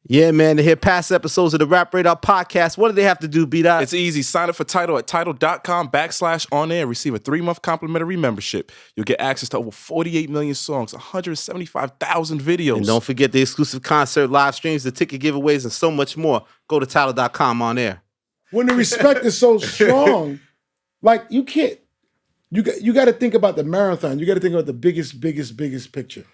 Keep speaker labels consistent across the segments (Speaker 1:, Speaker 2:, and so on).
Speaker 1: Yeah, man, to hear past episodes of the Rap Radar podcast, what do they have to do, B-Dot?
Speaker 2: It's easy. Sign up for TIDAL at TIDAL.com/on-air. Receive a 3-month complimentary membership. You'll get access to over 48 million songs, 175,000 videos.
Speaker 1: And don't forget the exclusive concert live streams, the ticket giveaways, and so much more. Go to TIDAL.com on air.
Speaker 3: When the respect is so strong, like you can't, you got to think about the marathon. You got to think about the biggest picture.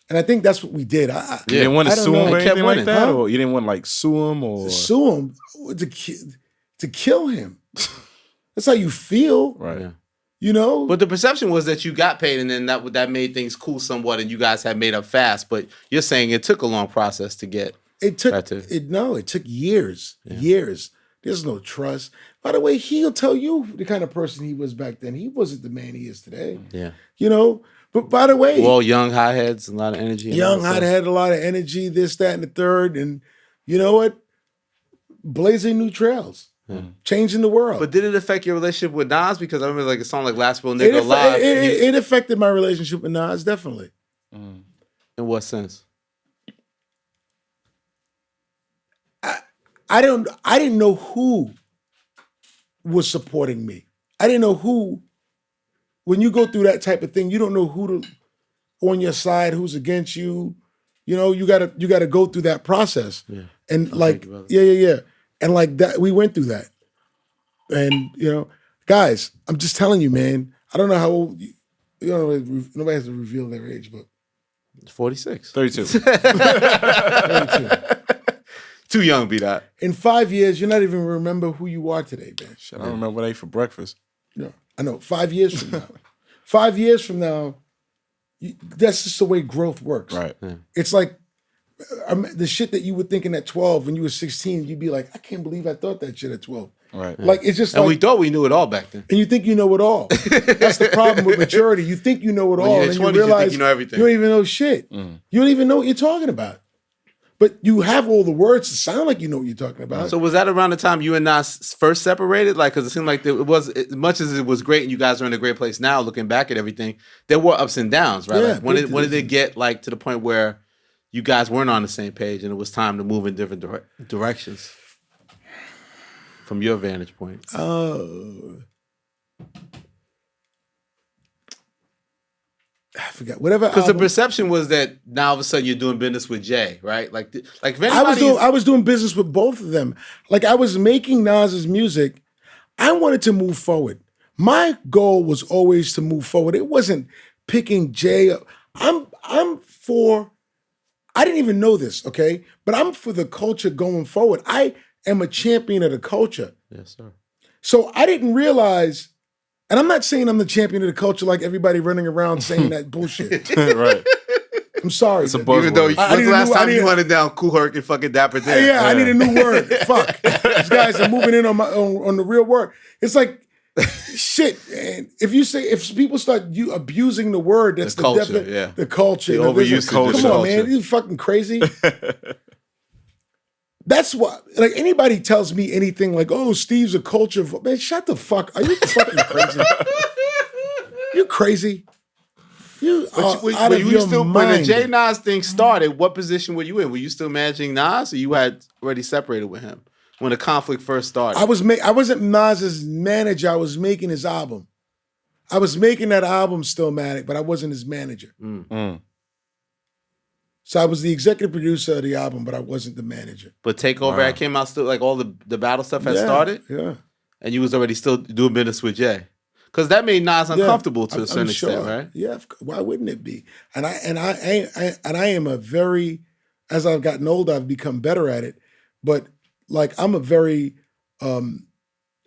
Speaker 3: And I think that's what we did.
Speaker 2: You didn't want to sue him or anything like that? Or you didn't want to like sue him or?
Speaker 3: Sue him to kill him. That's how you feel.
Speaker 2: Right.
Speaker 1: Yeah.
Speaker 3: You know?
Speaker 1: But the perception was that you got paid and then that made things cool somewhat and you guys had made up fast. But you're saying it took a long process to get
Speaker 3: it took years.
Speaker 1: Yeah.
Speaker 3: Years. There's no trust. By the way, he'll tell you the kind of person he was back then. He wasn't the man he is today.
Speaker 1: Yeah.
Speaker 3: You know? But by the way,
Speaker 1: all young hotheads, a lot of energy.
Speaker 3: Young hothead, a lot of energy, this, that, and the third. And you know what? Blazing new trails.
Speaker 1: Yeah.
Speaker 3: Changing the world.
Speaker 1: But did it affect your relationship with Nas? Because I remember like a song like Last Real Nigga Alive.
Speaker 3: It affected my relationship with Nas, definitely.
Speaker 1: In what sense?
Speaker 3: I didn't know who was supporting me. I didn't know who. When you go through that type of thing, you don't know who on your side, who's against you. You know, you gotta go through that process. Yeah. And like, yeah. And like that, we went through that. And you know, guys, I'm just telling you, man. I don't know how old you know. Nobody has to reveal their age, but
Speaker 1: 46,
Speaker 2: 32.
Speaker 3: 32.
Speaker 1: Too young, be that.
Speaker 3: In 5 years, you're not even remember who you are today, man.
Speaker 2: Shit, I don't remember what I ate for breakfast.
Speaker 3: No, I know. 5 years from now. 5 years from now, that's just the way growth works.
Speaker 2: Right.
Speaker 1: Yeah.
Speaker 3: It's like the shit that you were thinking at 12 when you were 16, you'd be like, I can't believe I thought that shit at 12.
Speaker 2: Right.
Speaker 3: Like, it's just
Speaker 1: And
Speaker 3: like,
Speaker 1: we thought we knew it all back then.
Speaker 3: and you think you know it all. That's the problem with maturity. You think you know it all,
Speaker 1: you're
Speaker 3: and
Speaker 1: 20s,
Speaker 3: you
Speaker 1: you
Speaker 3: realize
Speaker 1: think you know everything.
Speaker 3: you don't even know shit. You don't even know what you're talking about. But you have all the words to sound like you know what you're talking about.
Speaker 1: So was that around the time you and Nas first separated? Like, because it seemed like it was, as much as it was great and you guys are in a great place now, looking back at everything, there were ups and downs, right?
Speaker 3: Yeah,
Speaker 1: Like when did it get like to the point where you guys weren't on the same page and it was time to move in different directions from your vantage point?
Speaker 3: I forgot. Whatever.
Speaker 1: Because the
Speaker 3: album-
Speaker 1: perception was that now all of a sudden you're doing business with Jay, right? Like if
Speaker 3: I
Speaker 1: anybody
Speaker 3: was doing business with both of them. Like I was making Nas's music. I wanted to move forward. My goal was always to move forward. It wasn't picking Jay. I'm for. I didn't even know this, okay? But I'm for the culture going forward. I am a champion of the culture.
Speaker 1: Yes, sir.
Speaker 3: So I didn't realize, and I'm not saying I'm the champion of the culture like everybody running around saying that bullshit.
Speaker 2: Right.
Speaker 3: I'm sorry.
Speaker 2: It's a buzzword.
Speaker 1: Even though when's
Speaker 3: I
Speaker 1: the
Speaker 3: need a
Speaker 1: last
Speaker 3: new- I
Speaker 1: time
Speaker 3: need
Speaker 1: you
Speaker 3: a-
Speaker 1: hunted down Kool Herc and fucking Dapper Dan?
Speaker 3: Yeah, I need a new word. Fuck. These guys are moving in on the real word. It's like shit, man. If people start abusing the word, that's
Speaker 1: The
Speaker 3: the
Speaker 1: culture,
Speaker 3: definite
Speaker 1: yeah.
Speaker 3: the culture.
Speaker 1: The
Speaker 3: The
Speaker 1: overuse
Speaker 3: Come
Speaker 1: of
Speaker 3: on,
Speaker 1: the culture.
Speaker 3: man. You fucking crazy. That's what, like, anybody tells me anything like, oh, Steve's a culture. Man, shut the fuck. Are you fucking crazy? You crazy? You are out of your
Speaker 1: when the
Speaker 3: mind.
Speaker 1: Jay Nas thing started, what position were you in? Were you still managing Nas, or you had already separated with him when the conflict first started?
Speaker 3: I wasn't Nas's manager. I was making his album. I was making that album Stillmatic, but I wasn't his manager. So I was the executive producer of the album, but I wasn't the manager.
Speaker 1: But Takeover had came out still, like all the battle stuff had started,
Speaker 3: Yeah.
Speaker 1: and you was already still doing business with Jay, because that made Nas uncomfortable to a certain
Speaker 3: I'm
Speaker 1: extent,
Speaker 3: sure.
Speaker 1: right?
Speaker 3: Yeah. Why wouldn't it be? And I am a very, as I've gotten older, I've become better at it. But like I'm I'm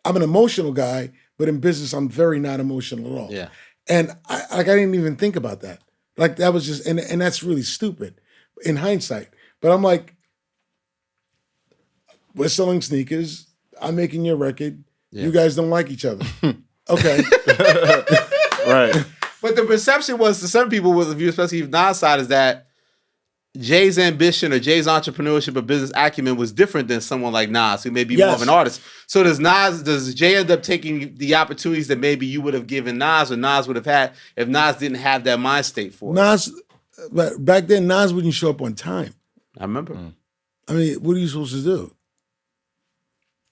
Speaker 3: an emotional guy, but in business I'm very not emotional at all.
Speaker 1: Yeah.
Speaker 3: And I didn't even think about that. Like that was just, and that's really stupid in hindsight. But I'm like, we're selling sneakers. I'm making your record.
Speaker 1: Yeah.
Speaker 3: You guys don't like each other. Okay.
Speaker 2: Right.
Speaker 1: But the perception was to some people with the view, especially Nas side, is that Jay's ambition or Jay's entrepreneurship or business acumen was different than someone like Nas, who may be more of an artist. So does Jay end up taking the opportunities that maybe you would have given Nas or Nas would have had if Nas didn't have that mind state for it?
Speaker 3: Nas, back then, Nas wouldn't show up on time.
Speaker 1: I remember.
Speaker 3: I mean, what are you supposed to do?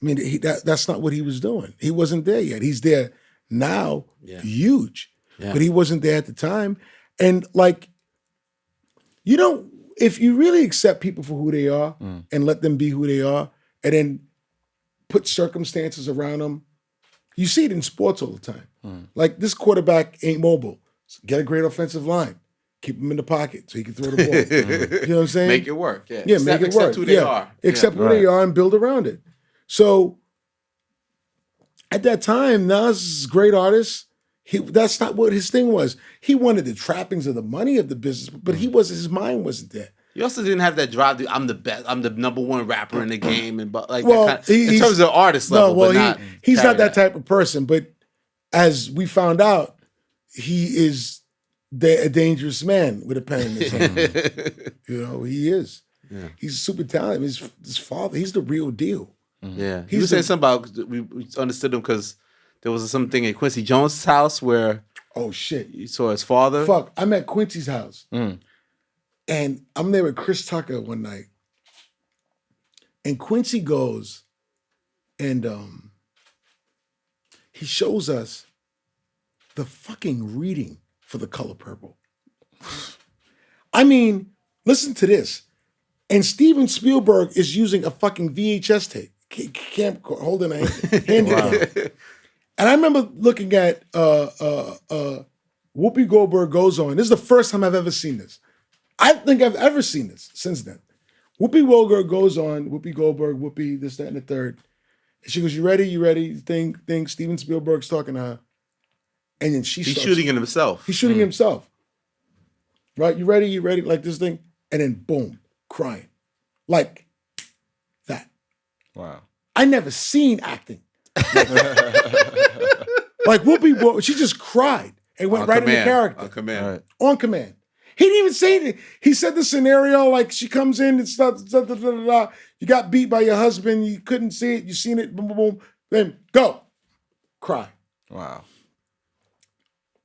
Speaker 3: I mean, that's not what he was doing. He wasn't there yet. He's there now, huge. Yeah. But he wasn't there at the time. And like, if you really accept people for who they are and let them be who they are, and then put circumstances around them, you see it in sports all the time. Like, this quarterback ain't mobile. So get a great offensive line. Keep him in the pocket so he can throw the ball. You know what I'm saying?
Speaker 1: Make it work. Yeah,
Speaker 3: make it work.
Speaker 1: Accept who they are.
Speaker 3: Accept who they are and build around it. So at that time, Nas is a great artist. That's not what his thing was. He wanted the trappings of the money of the business, but his mind wasn't there.
Speaker 1: He also didn't have that drive. I'm the best. I'm the number one rapper in the game, and in terms of artist level. Well,
Speaker 3: he's not that type of person. But as we found out, he is a dangerous man with a pen in his hand. He is. Yeah. He's super talented. His father, he's the real deal.
Speaker 1: Yeah, he was saying something about we understood him because there was something at Quincy Jones' house where you saw his father.
Speaker 3: Fuck, I'm at Quincy's house, and I'm there with Chris Tucker one night, and Quincy goes, and he shows us the fucking reading for The Color Purple. I mean, listen to this, and Steven Spielberg is using a fucking VHS tape. Holding a handy. And I remember looking at Whoopi Goldberg Goes On. This is the first time I've ever seen this. I think I've ever seen this since then. Whoopi Goldberg Goes On. Whoopi Goldberg, Whoopi, this, that, and the third. And she goes, you ready? You ready? Thing. Steven Spielberg's talking to her. And then he's
Speaker 1: shooting at himself.
Speaker 3: He's shooting himself. Right? You ready? You ready? Like this thing. And then boom, crying. Like that.
Speaker 2: Wow.
Speaker 3: I never seen acting. Like Whoopi, she just cried and went right into character.
Speaker 1: On command. Right.
Speaker 3: On command. He didn't even say anything. He said the scenario like she comes in and stuff, you got beat by your husband, you couldn't see it, you seen it, boom, boom, boom, then go. Cry.
Speaker 2: Wow.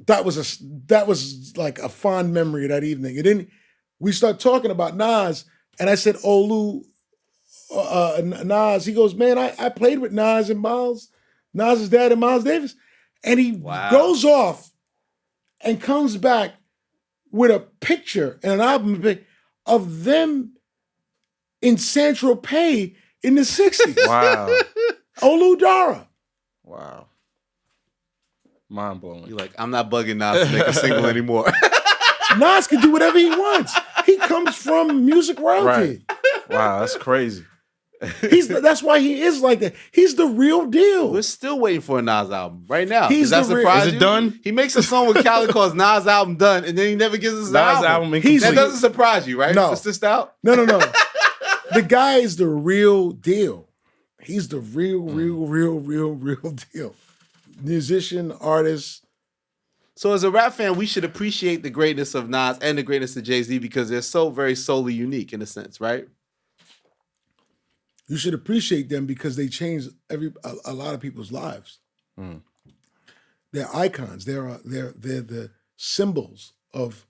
Speaker 3: That was like a fond memory of that evening. And then we start talking about Nas, and I said, Olu, Nas, he goes, man, I played with Nas and Miles, Nas's dad and Miles Davis. And he goes off and comes back with a picture and an album of them in Saint-Tropez in the 60s.
Speaker 2: Wow.
Speaker 3: Olu Dara.
Speaker 2: Wow. Mind blowing.
Speaker 1: You're like, I'm not bugging Nas to make a single anymore.
Speaker 3: Nas can do whatever he wants. He comes from music royalty.
Speaker 2: Right. Wow, that's crazy.
Speaker 3: That's why he is like that. He's the real deal.
Speaker 1: We're still waiting for a Nas album right now. Does that surprise you?
Speaker 2: Is it done?
Speaker 1: He makes a song with Khaled called Nas album done, and then he never gives us an album. That doesn't surprise you, right?
Speaker 3: No.
Speaker 1: It's just out?
Speaker 3: No. The guy is the real deal. He's the real deal. Musician, artist.
Speaker 1: So as a rap fan, we should appreciate the greatness of Nas and the greatness of Jay-Z because they're so very solely unique in a sense, right?
Speaker 3: You should appreciate them because they changed a lot of people's lives. They're icons. They're the symbols of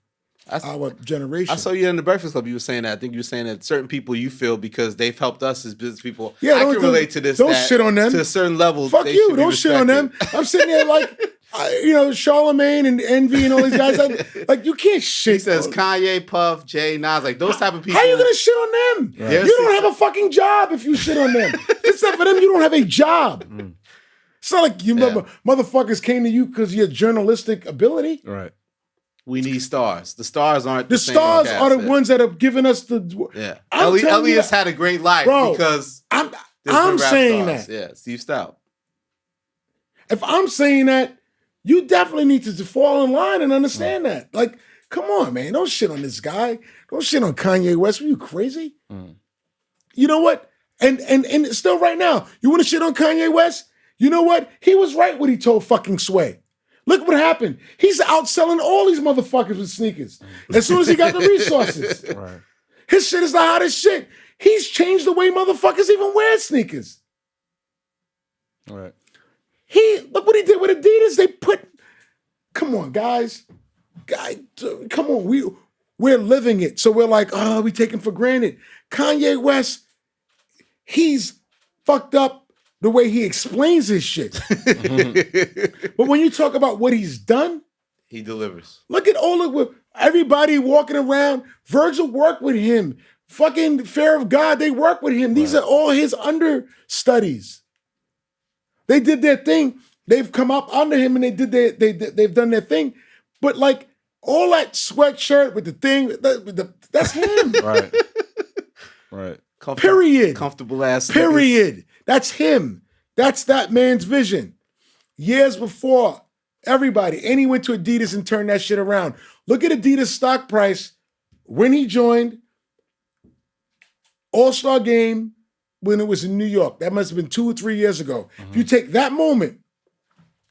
Speaker 3: our generation.
Speaker 1: I saw you in the Breakfast Club. You were saying that. I think you were saying that certain people you feel because they've helped us as business people.
Speaker 3: Yeah,
Speaker 1: I can relate to this.
Speaker 3: Don't shit on them
Speaker 1: to a certain level.
Speaker 3: Fuck you. Don't shit on them. I'm sitting there like, Charlemagne and Envy and all these guys. Like you can't shit.
Speaker 1: He says Kanye, Puff, Jay, Nas, like those type of people.
Speaker 3: How are you gonna shit on them? Right. You don't have a fucking job if you shit on them. Except for them, you don't have a job. It's not like you remember motherfuckers came to you because of your journalistic ability.
Speaker 2: Right.
Speaker 1: We need stars. The stars aren't
Speaker 3: the stars are the ones that have given us the.
Speaker 1: Yeah. Elias had a great life because
Speaker 3: I'm saying
Speaker 1: stars.
Speaker 3: that.
Speaker 1: Yeah, Steve Stoute.
Speaker 3: If I'm saying that, you definitely need to fall in line and understand that. Like, come on, man. Don't shit on this guy. Don't shit on Kanye West. Are you crazy? You know what? And still right now, you want to shit on Kanye West? You know what? He was right what he told fucking Sway. Look what happened. He's outselling all these motherfuckers with sneakers. As soon as he got the resources.
Speaker 2: Right.
Speaker 3: His shit is the hottest shit. He's changed the way motherfuckers even wear sneakers.
Speaker 2: Right.
Speaker 3: Look what he did with Adidas. Come on, guys. Come on. We're living it. So we're like, we take him for granted. Kanye West he's fucked up the way he explains his shit. But when you talk about what he's done,
Speaker 1: he delivers.
Speaker 3: Look at all of everybody walking around. Virgil worked with him. Fucking Fear of God, they work with him. These are all his understudies. They did their thing. They've come up under him and they've done their thing. But like all that sweatshirt with the thing, that's him.
Speaker 2: Right.
Speaker 3: Period.
Speaker 1: Comfortable ass.
Speaker 3: Period. That's him. That's that man's vision. Years before, everybody, and he went to Adidas and turned that shit around. Look at Adidas stock price when he joined All-Star Game when it was in New York. That must have been 2 or 3 years ago. If you take that moment,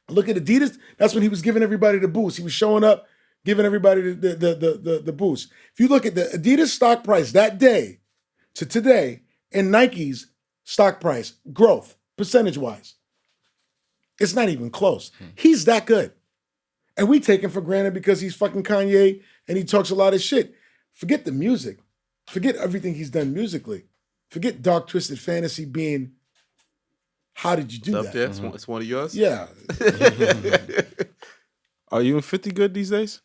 Speaker 3: look at Adidas, that's when he was giving everybody the boost. He was showing up, giving everybody the boost. If you look at the Adidas stock price that day to today and Nike's stock price, growth, percentage-wise, it's not even close. He's that good. And we take him for granted because he's fucking Kanye and he talks a lot of shit. Forget the music. Forget everything he's done musically. Forget Dark Twisted Fantasy being, how did you do that?
Speaker 1: Up there? It's one of yours?
Speaker 3: Yeah.
Speaker 2: Are you in 50 good these days?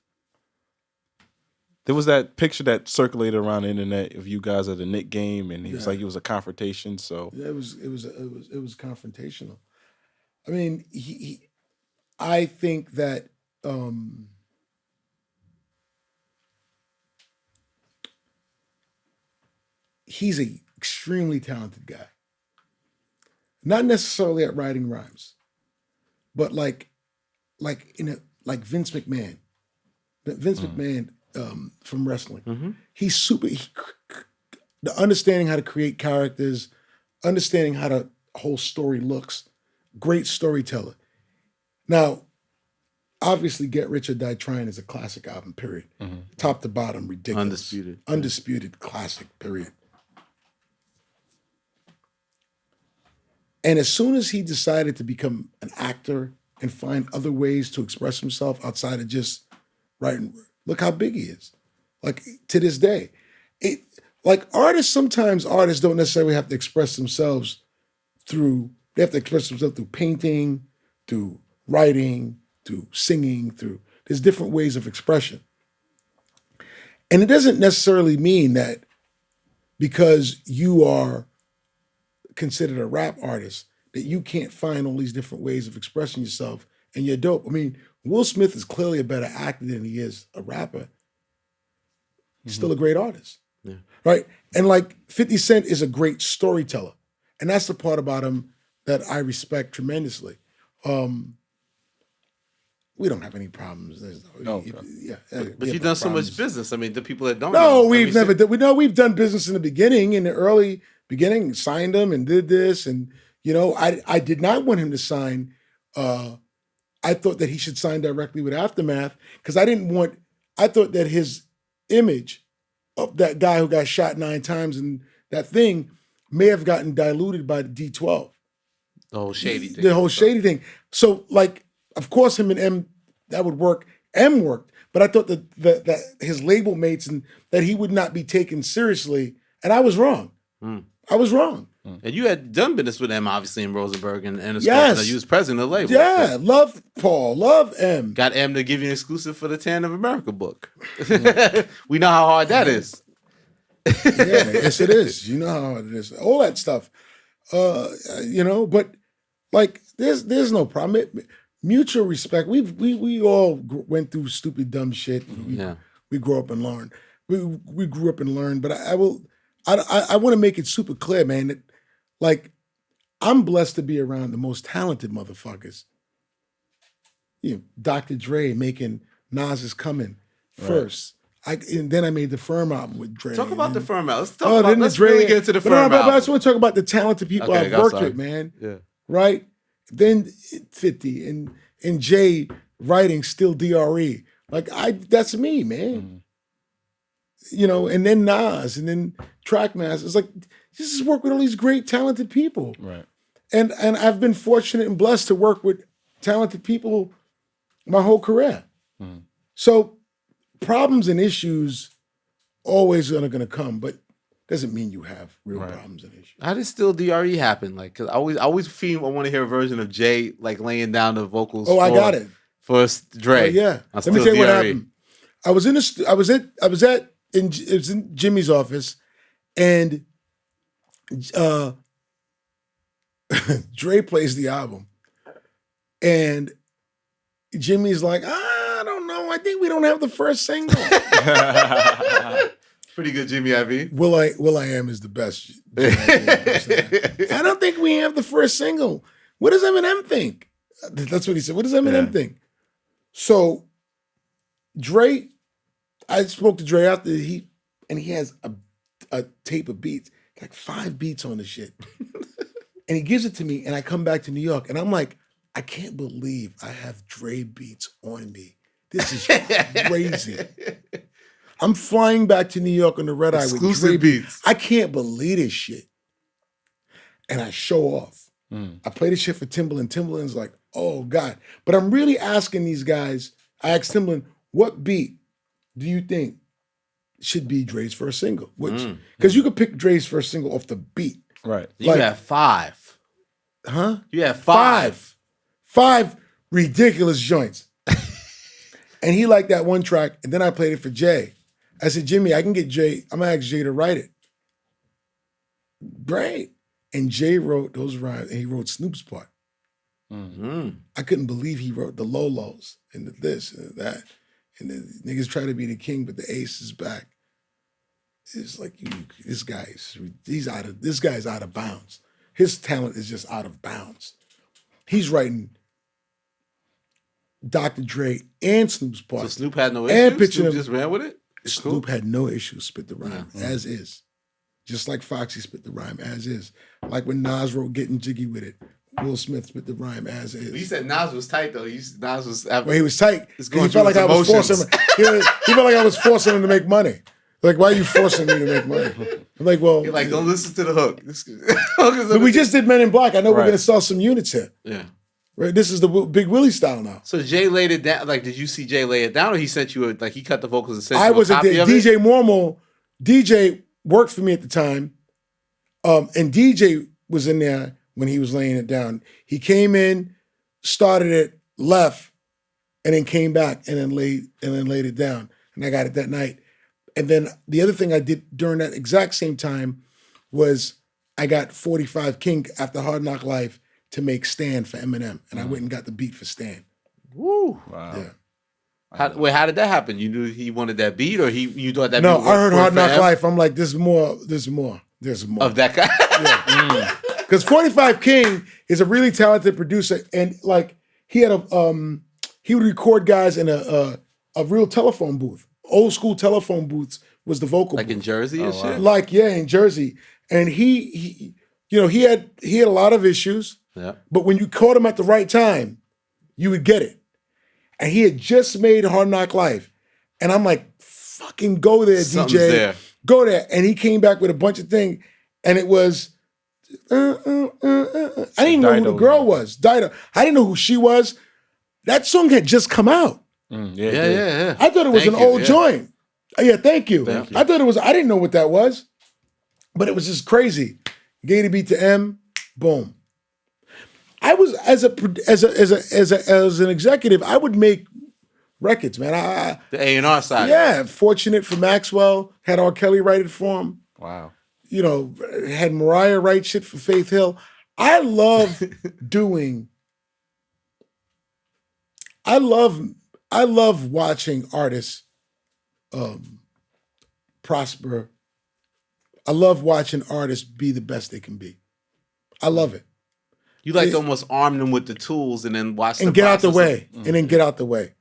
Speaker 2: There was that picture that circulated around the internet of you guys at the Knick game, and he was like, it was a confrontation. So
Speaker 3: it was confrontational. I mean, I think that he's an extremely talented guy. Not necessarily at writing rhymes, but like Vince McMahon. Vince McMahon from wrestling. He's super. The understanding how to create characters, understanding how the whole story looks. Great storyteller. Now, obviously, Get Rich or Die Trying is a classic album, period. Top to bottom, ridiculous. Undisputed classic, period. And as soon as he decided to become an actor and find other ways to express himself outside of just writing, look how big he is. Like, to this day. Sometimes artists don't necessarily have to express themselves they have to express themselves through painting, through writing, through singing, there's different ways of expression. And it doesn't necessarily mean that because you are considered a rap artist that you can't find all these different ways of expressing yourself and you're dope. I mean, Will Smith is clearly a better actor than he is a rapper. He's still a great artist. Yeah. Right? And like 50 Cent is a great storyteller. And that's the part about him that I respect tremendously. We don't have any problems.
Speaker 1: But you've done so much business. I mean, the people that don't
Speaker 3: we've done business in the beginning, in the early beginning, signed him and did this. And, I did not want him to sign. I thought that he should sign directly with Aftermath because I thought that his image of that guy who got shot 9 times and that thing may have gotten diluted by the D12.
Speaker 1: The whole shady thing.
Speaker 3: The whole shady thing. So, like, of course, him and M, that would work. M worked. But I thought that his label mates and that he would not be taken seriously. And I was wrong. I was wrong.
Speaker 1: And you had done business with M, obviously, in Rosenberg. And
Speaker 3: yes.
Speaker 1: You was president of the label.
Speaker 3: Yeah. Love Paul. Love M.
Speaker 1: Got M to give you an exclusive for the Tan of America book. We know how hard that is.
Speaker 3: Yes, it is. You know how hard it is. All that stuff. But like there's no problem. Mutual respect. We all went through stupid dumb shit. We grew up and learned. We grew up and learned. But I want to make it super clear, man, that like I'm blessed to be around the most talented motherfuckers. Dr. Dre making Nas Is Coming first. And then I made the Firm album with Dre.
Speaker 1: Talk about the Firm album. Let's really get to the Firm album.
Speaker 3: I just want to talk about the talented people I've worked with, man. Yeah. Right? Then 50 and Jay writing Still DRE. Like that's me, man. And then Nas and then Trackmaster. It's like this is work with all these great talented people.
Speaker 2: Right.
Speaker 3: And I've been fortunate and blessed to work with talented people my whole career. So problems and issues always are going to come, but doesn't mean you have real problems and issues.
Speaker 1: How did Still DRE happen? Like, cause I always feel I want to hear a version of Jay like laying down the vocals.
Speaker 3: I got it
Speaker 1: for Dre.
Speaker 3: Yeah, let me tell you what happened. I was in Jimmy's office, and Dre plays the album, and Jimmy's like, I don't know. I think we don't have the first single.
Speaker 1: Pretty good, Jimmy IV.
Speaker 3: Will I Am is the best. I don't think we have the first single. What does Eminem think? That's what he said. What does Eminem think? So Dre, I spoke to Dre after he has a tape of beats, like 5 beats on the shit. And he gives it to me, and I come back to New York, and I'm like, I can't believe I have Dre beats on me. This is crazy. I'm flying back to New York on the red eye with Dre beats. I can't believe this shit. And I show off. I play this shit for Timbaland. Timbaland's like, oh God. But I'm really asking these guys, I asked Timbaland, what beat do you think should be Dre's first single? Because you could pick Dre's first single off the beat.
Speaker 2: Right.
Speaker 1: You have 5.
Speaker 3: Huh?
Speaker 1: You have 5.
Speaker 3: 5 ridiculous joints. And he liked that one track, and then I played it for Jay. I said, Jimmy, I can get Jay. I'm going to ask Jay to write it. Great. And Jay wrote those rhymes, and he wrote Snoop's part. I couldn't believe he wrote the Lolos and the this and that. And the niggas try to be the king, but the ace is back. It's like, this guy's out of bounds. His talent is just out of bounds. He's writing Dr. Dre and Snoop's part.
Speaker 1: So Snoop had no issues? Snoop just ran with it?
Speaker 3: Snoop had no issues, spit the rhyme, as is. Just like Foxy spit the rhyme, as is. Like when Nas wrote Getting Jiggy With It, Will Smith spit the rhyme, as is.
Speaker 1: You said Nas was tight, though. Nas was...
Speaker 3: Well, he was tight.
Speaker 1: He
Speaker 3: felt like I was forcing him. He felt like I was forcing him to make money. Like, why are you forcing me to make money? I'm like, well...
Speaker 1: You're like, don't listen to the hook.
Speaker 3: But we just did Men in Black. I know we're going to sell some units here.
Speaker 1: Yeah.
Speaker 3: Right, this is the Big Willie style now.
Speaker 1: So Jay laid it down. Like, did you see Jay lay it down, or he sent you he cut the vocals and sent you
Speaker 3: a copy
Speaker 1: of
Speaker 3: DJ
Speaker 1: it?
Speaker 3: Mormo. DJ worked for me at the time, and DJ was in there when he was laying it down. He came in, started it, left, and then came back and then laid it down. And I got it that night. And then the other thing I did during that exact same time was I got 45 King after Hard Knock Life to make Stan for Eminem. And I went and got the beat for Stan.
Speaker 1: Woo.
Speaker 2: Wow.
Speaker 3: Yeah.
Speaker 1: How did that happen? You knew he wanted that beat, or you thought that
Speaker 3: no,
Speaker 1: beat
Speaker 3: I heard Hard Knock
Speaker 1: him?
Speaker 3: Life. I'm like, there's more. Of that guy? Yeah. Because 45 King is a really talented producer. And like, he had he would record guys in a real telephone booth. Old school telephone booths was the vocal
Speaker 1: like
Speaker 3: booth.
Speaker 1: In Jersey and shit?
Speaker 3: Like, yeah, in Jersey. And he had a lot of issues.
Speaker 1: Yeah.
Speaker 3: But when you caught him at the right time, you would get it. And he had just made Hard Knock Life. And I'm like, fucking go there,
Speaker 1: Something's
Speaker 3: DJ.
Speaker 1: there.
Speaker 3: Go there. And he came back with a bunch of things. And it was, I didn't even know who the girl was. Dido. I didn't know who she was. That song had just come out.
Speaker 1: Yeah.
Speaker 3: I thought it was an old joint. Yeah, thank you. I thought it was, I didn't know what that was. But it was just crazy. Gave the beat to M, boom. I was as an executive, I would make records, man.
Speaker 1: The A&R side.
Speaker 3: Yeah, fortunate for Maxwell, had R. Kelly write it for him.
Speaker 2: Wow.
Speaker 3: Had Mariah write shit for Faith Hill. I love watching artists prosper. I love watching artists be the best they can be. I love it.
Speaker 1: You like to almost arm them with the tools and then watch them.
Speaker 3: And get out the way. And then get out the way.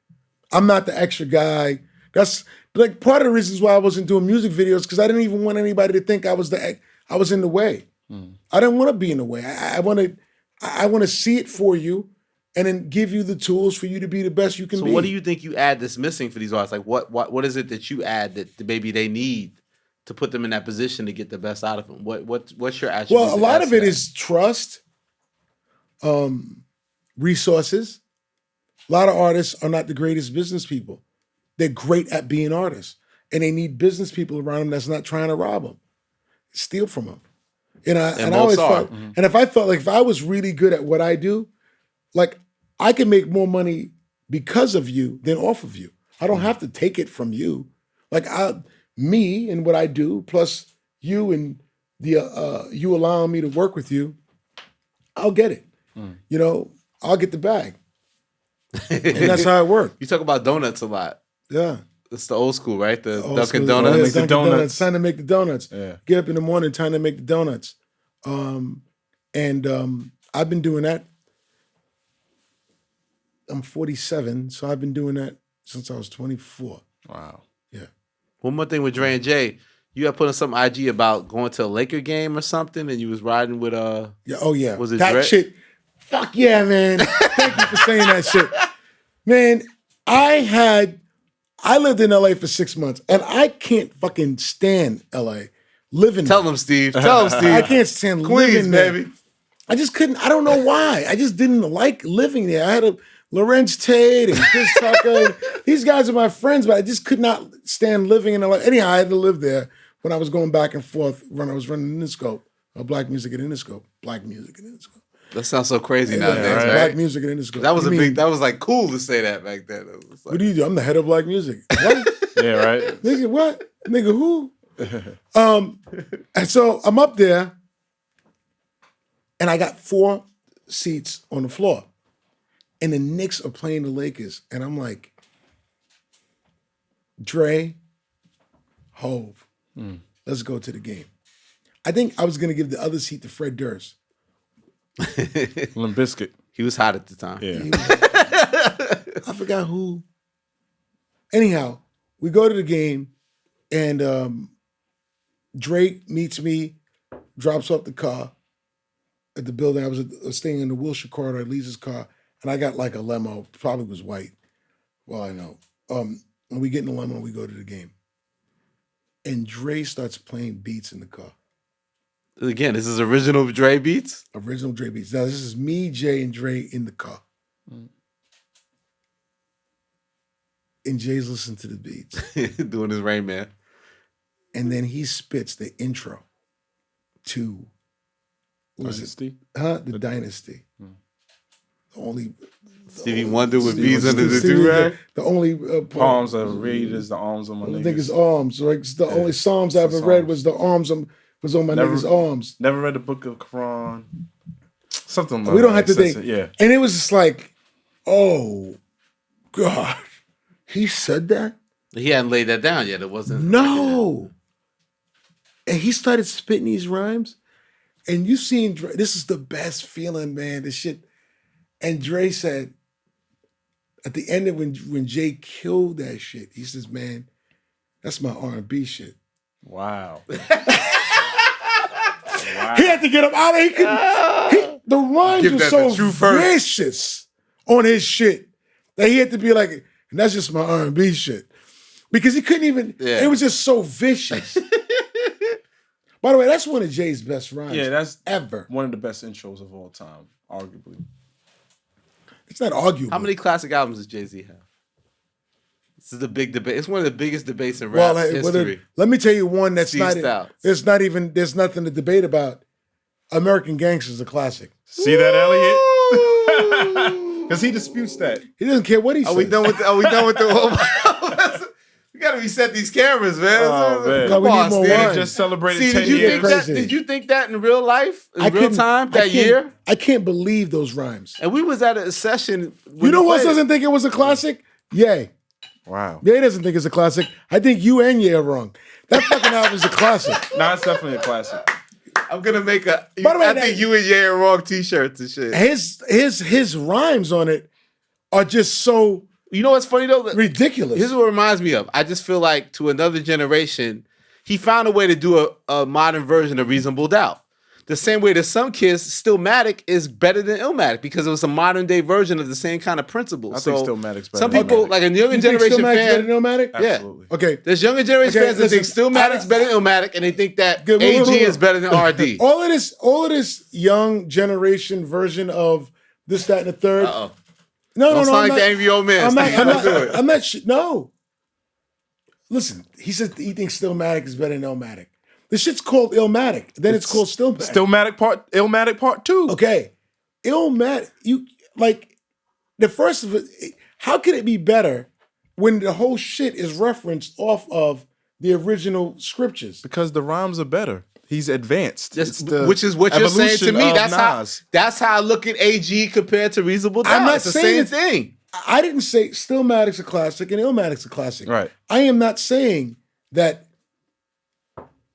Speaker 3: I'm not the extra guy. That's like part of the reasons why I wasn't doing music videos, because I didn't even want anybody to think I was in the way. I didn't want to be in the way. I want to see it for you and then give you the tools for you to be the best you can be.
Speaker 1: So what do you think you add that's missing for these artists? Like what is it that you add that maybe they need to put them in that position to get the best out of them? What's your attribute?
Speaker 3: Well, a lot of it is trust, resources. A lot of artists are not the greatest business people. They're great at being artists, and they need business people around them that's not trying to rob them. steal from them. And I
Speaker 1: most
Speaker 3: always
Speaker 1: are.
Speaker 3: felt, and if I felt like if I was really good at what I do, like I can make more money because of you than off of you. I don't have to take it from you. Like me and what I do, plus you and the you allowing me to work with you, I'll get it. You know, I'll get the bag. And that's how it works.
Speaker 1: You talk about donuts a lot.
Speaker 3: Yeah.
Speaker 1: It's the old school, right? The
Speaker 3: Old
Speaker 1: Dunkin'
Speaker 3: school.
Speaker 1: Donuts.
Speaker 3: Yeah,
Speaker 2: Make the
Speaker 3: Dunkin'
Speaker 2: donuts.
Speaker 3: Time to make the donuts.
Speaker 2: Yeah.
Speaker 3: Get up in the morning, time to make the donuts. I've been doing that. I'm 47, so I've been doing that since I was 24.
Speaker 2: Wow.
Speaker 3: Yeah.
Speaker 1: One more thing with Dre and Jay. You had put on some IG about going to a Laker game or something, and you was riding with
Speaker 3: Yeah. Oh yeah.
Speaker 1: Was it
Speaker 3: that
Speaker 1: Dre?
Speaker 3: shit? Fuck yeah, man. Thank you for saying that shit. Man, I lived in LA for 6 months, and I can't fucking stand LA. Living
Speaker 1: Tell
Speaker 3: there.
Speaker 1: them, Steve. Tell them, Steve.
Speaker 3: I can't stand
Speaker 1: Queens,
Speaker 3: living there.
Speaker 1: baby.
Speaker 3: I just couldn't. I don't know why. I just didn't like living there. I had a Lorenz Tate and Chris Tucker. These guys are my friends, but I just could not stand living in LA. Anyhow, I had to live there when I was going back and forth when I was running Interscope, Black Music at Interscope, Black Music at Interscope.
Speaker 1: That sounds so crazy nowadays,
Speaker 3: Yeah,
Speaker 1: right?
Speaker 3: Black Music at Interscope.
Speaker 1: That was
Speaker 3: You mean,
Speaker 1: that was like cool to say that back then. It was like,
Speaker 3: What do you do? I'm the head of Black Music. What?
Speaker 2: Yeah, right?
Speaker 3: Nigga, what? Nigga, who? And so I'm up there, and I got 4 seats on the floor. And the Knicks are playing the Lakers. And I'm like, Dre, Hove, let's go to the game. I think I was going to give the other seat to Fred Durst.
Speaker 2: Limp Bizkit.
Speaker 1: he was hot at the time.
Speaker 2: Yeah.
Speaker 3: I forgot who. Anyhow, we go to the game, and Drake meets me, drops off the car at the building. I was staying in the Wilshire corridor at Lisa's car, and I got like a limo, probably was white. Well, I know. And we get in the limo and we go to the game. And Dre starts playing beats in the car.
Speaker 1: Again, this is original Dre beats.
Speaker 3: Original Dre beats. Now, this is me, Jay, and Dre in the car. And Jay's listening to the beats.
Speaker 1: Doing his Rain Man.
Speaker 3: And then he spits the intro to, what was
Speaker 2: Dynasty?
Speaker 3: it? The Dynasty. The only...
Speaker 1: Stevie Wonder with
Speaker 3: Stevie
Speaker 1: bees under the
Speaker 3: Stevie-
Speaker 1: do-rag.
Speaker 3: The only...
Speaker 2: Palms are read as the arms of my
Speaker 3: I
Speaker 2: niggas.
Speaker 3: think it's arms. Like, it's the only Psalms I
Speaker 2: It's
Speaker 3: ever
Speaker 2: the
Speaker 3: read
Speaker 2: Psalms.
Speaker 3: was the arms was on my
Speaker 2: Never-
Speaker 3: niggas' arms.
Speaker 2: Never read the book of Quran. Something like
Speaker 3: We don't
Speaker 2: that.
Speaker 3: have to think.
Speaker 2: Yeah.
Speaker 3: And it was just like, oh, God. He said that?
Speaker 1: He hadn't laid that down yet. It wasn't.
Speaker 3: No. And he started spitting these rhymes. And you seen Dre, this is the best feeling, man. This shit. And Dre said, at the end of when Jay killed that shit, he says, man, that's my R&B shit.
Speaker 2: Wow.
Speaker 3: He had to get him out of it. The rhymes
Speaker 1: Give
Speaker 3: were
Speaker 1: that
Speaker 3: so
Speaker 1: the true verse.
Speaker 3: vicious on his shit that he had to be like, and that's just my R&B shit. Because he couldn't even,
Speaker 1: Yeah.
Speaker 3: it was just so vicious. By the way, that's one of Jay's best rhymes
Speaker 2: Yeah, that's
Speaker 3: ever.
Speaker 2: one of the best intros of all time, arguably.
Speaker 3: It's not arguable.
Speaker 1: How many classic albums does Jay-Z have? This is the big debate. It's one of the biggest debates in rap history.
Speaker 3: Let me tell you one that's
Speaker 1: Steve
Speaker 3: not,
Speaker 1: Stoute.
Speaker 3: there's nothing to debate about. American Gangster is a classic.
Speaker 2: See that, Elliot? Because he disputes that.
Speaker 3: He doesn't care what he says.
Speaker 1: Are we done with the We gotta reset these cameras, man.
Speaker 2: Oh, man.
Speaker 3: No,
Speaker 1: Come
Speaker 3: we need
Speaker 1: on,
Speaker 3: more
Speaker 1: Steve.
Speaker 3: wine.
Speaker 2: Just celebrated
Speaker 1: See,
Speaker 2: 10
Speaker 1: did you
Speaker 2: years.
Speaker 1: think that?
Speaker 3: Crazy.
Speaker 1: Did you think that in real life, in
Speaker 3: I
Speaker 1: real
Speaker 3: couldn't-
Speaker 1: time,
Speaker 3: I
Speaker 1: that
Speaker 3: can't-
Speaker 1: year?
Speaker 3: I can't believe those rhymes.
Speaker 1: And we was at a session.
Speaker 3: You know who else doesn't think it was a classic? Ye.
Speaker 2: Wow.
Speaker 3: Ye doesn't think it's a classic. I think you and Ye are wrong. That fucking album is a classic.
Speaker 2: Nah, it's definitely a classic.
Speaker 1: I'm gonna make a.
Speaker 3: By the way,
Speaker 1: I think you and Ye are wrong T-shirts and shit.
Speaker 3: His rhymes on it are just so
Speaker 1: You know what's funny though?
Speaker 3: ridiculous.
Speaker 1: Here's what it reminds me of. I just feel like to another generation, he found a way to do a modern version of Reasonable Doubt. The same way that some kids, Stillmatic is better than Illmatic because it was a modern day version of the same kind of principles.
Speaker 2: I think Stillmatic's better
Speaker 1: Some
Speaker 2: than
Speaker 1: people,
Speaker 2: Illmatic.
Speaker 1: like a younger
Speaker 3: You think
Speaker 1: generation
Speaker 3: Stillmatic's better
Speaker 1: fan,
Speaker 3: than Illmatic?
Speaker 1: yeah.
Speaker 2: Absolutely.
Speaker 3: Okay.
Speaker 1: There's younger generation
Speaker 3: Okay,
Speaker 1: fans that think
Speaker 3: listen,
Speaker 1: Stillmatic's better than Illmatic, and they think that
Speaker 3: Good,
Speaker 1: AG
Speaker 3: hold on.
Speaker 1: is better than RD.
Speaker 3: All of this young generation version of this, that, and the third.
Speaker 1: Uh-oh.
Speaker 3: No,
Speaker 1: Don't
Speaker 3: no,
Speaker 1: sound
Speaker 3: I'm
Speaker 1: like
Speaker 3: not,
Speaker 1: the angry old man.
Speaker 3: I'm not,
Speaker 1: Steve.
Speaker 3: I'm
Speaker 1: Don't do
Speaker 3: not,
Speaker 1: it.
Speaker 3: I'm not, no. Listen, he says he thinks Stillmatic is better than Illmatic. The shit's called Illmatic. Then it's called Stillmatic.
Speaker 2: Illmatic Part 2.
Speaker 3: Okay. Illmatic, you like the first of it, how can it be better when the whole shit is referenced off of the original scriptures?
Speaker 2: Because the rhymes are better. He's advanced.
Speaker 1: Which is what you're saying to me. That's how I look at AG compared to Reasonable Doubt.
Speaker 3: I'm not
Speaker 1: it's the
Speaker 3: saying
Speaker 1: same thing.
Speaker 3: I didn't say Stillmatic's a classic and Illmatic's a classic.
Speaker 2: Right.
Speaker 3: I am not saying that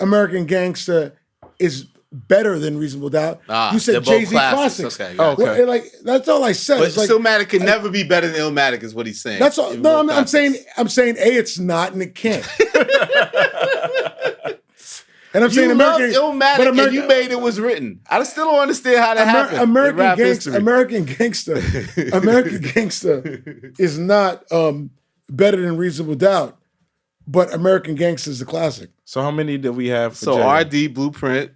Speaker 3: American Gangster is better than Reasonable Doubt. You said Jay-Z classics.
Speaker 1: Okay.
Speaker 3: Well, like that's all I said.
Speaker 1: But
Speaker 3: it's like,
Speaker 1: Stillmatic can never be better than Illmatic, is what he's saying.
Speaker 3: That's all. No, I'm saying it's not and it can't. And I'm saying American
Speaker 1: Illmatic, but and you made it was written. I still don't understand how that happened.
Speaker 3: American Gangster is not better than Reasonable Doubt, but American Gangster is a classic.
Speaker 2: So how many do we have?
Speaker 1: So RD, Blueprint,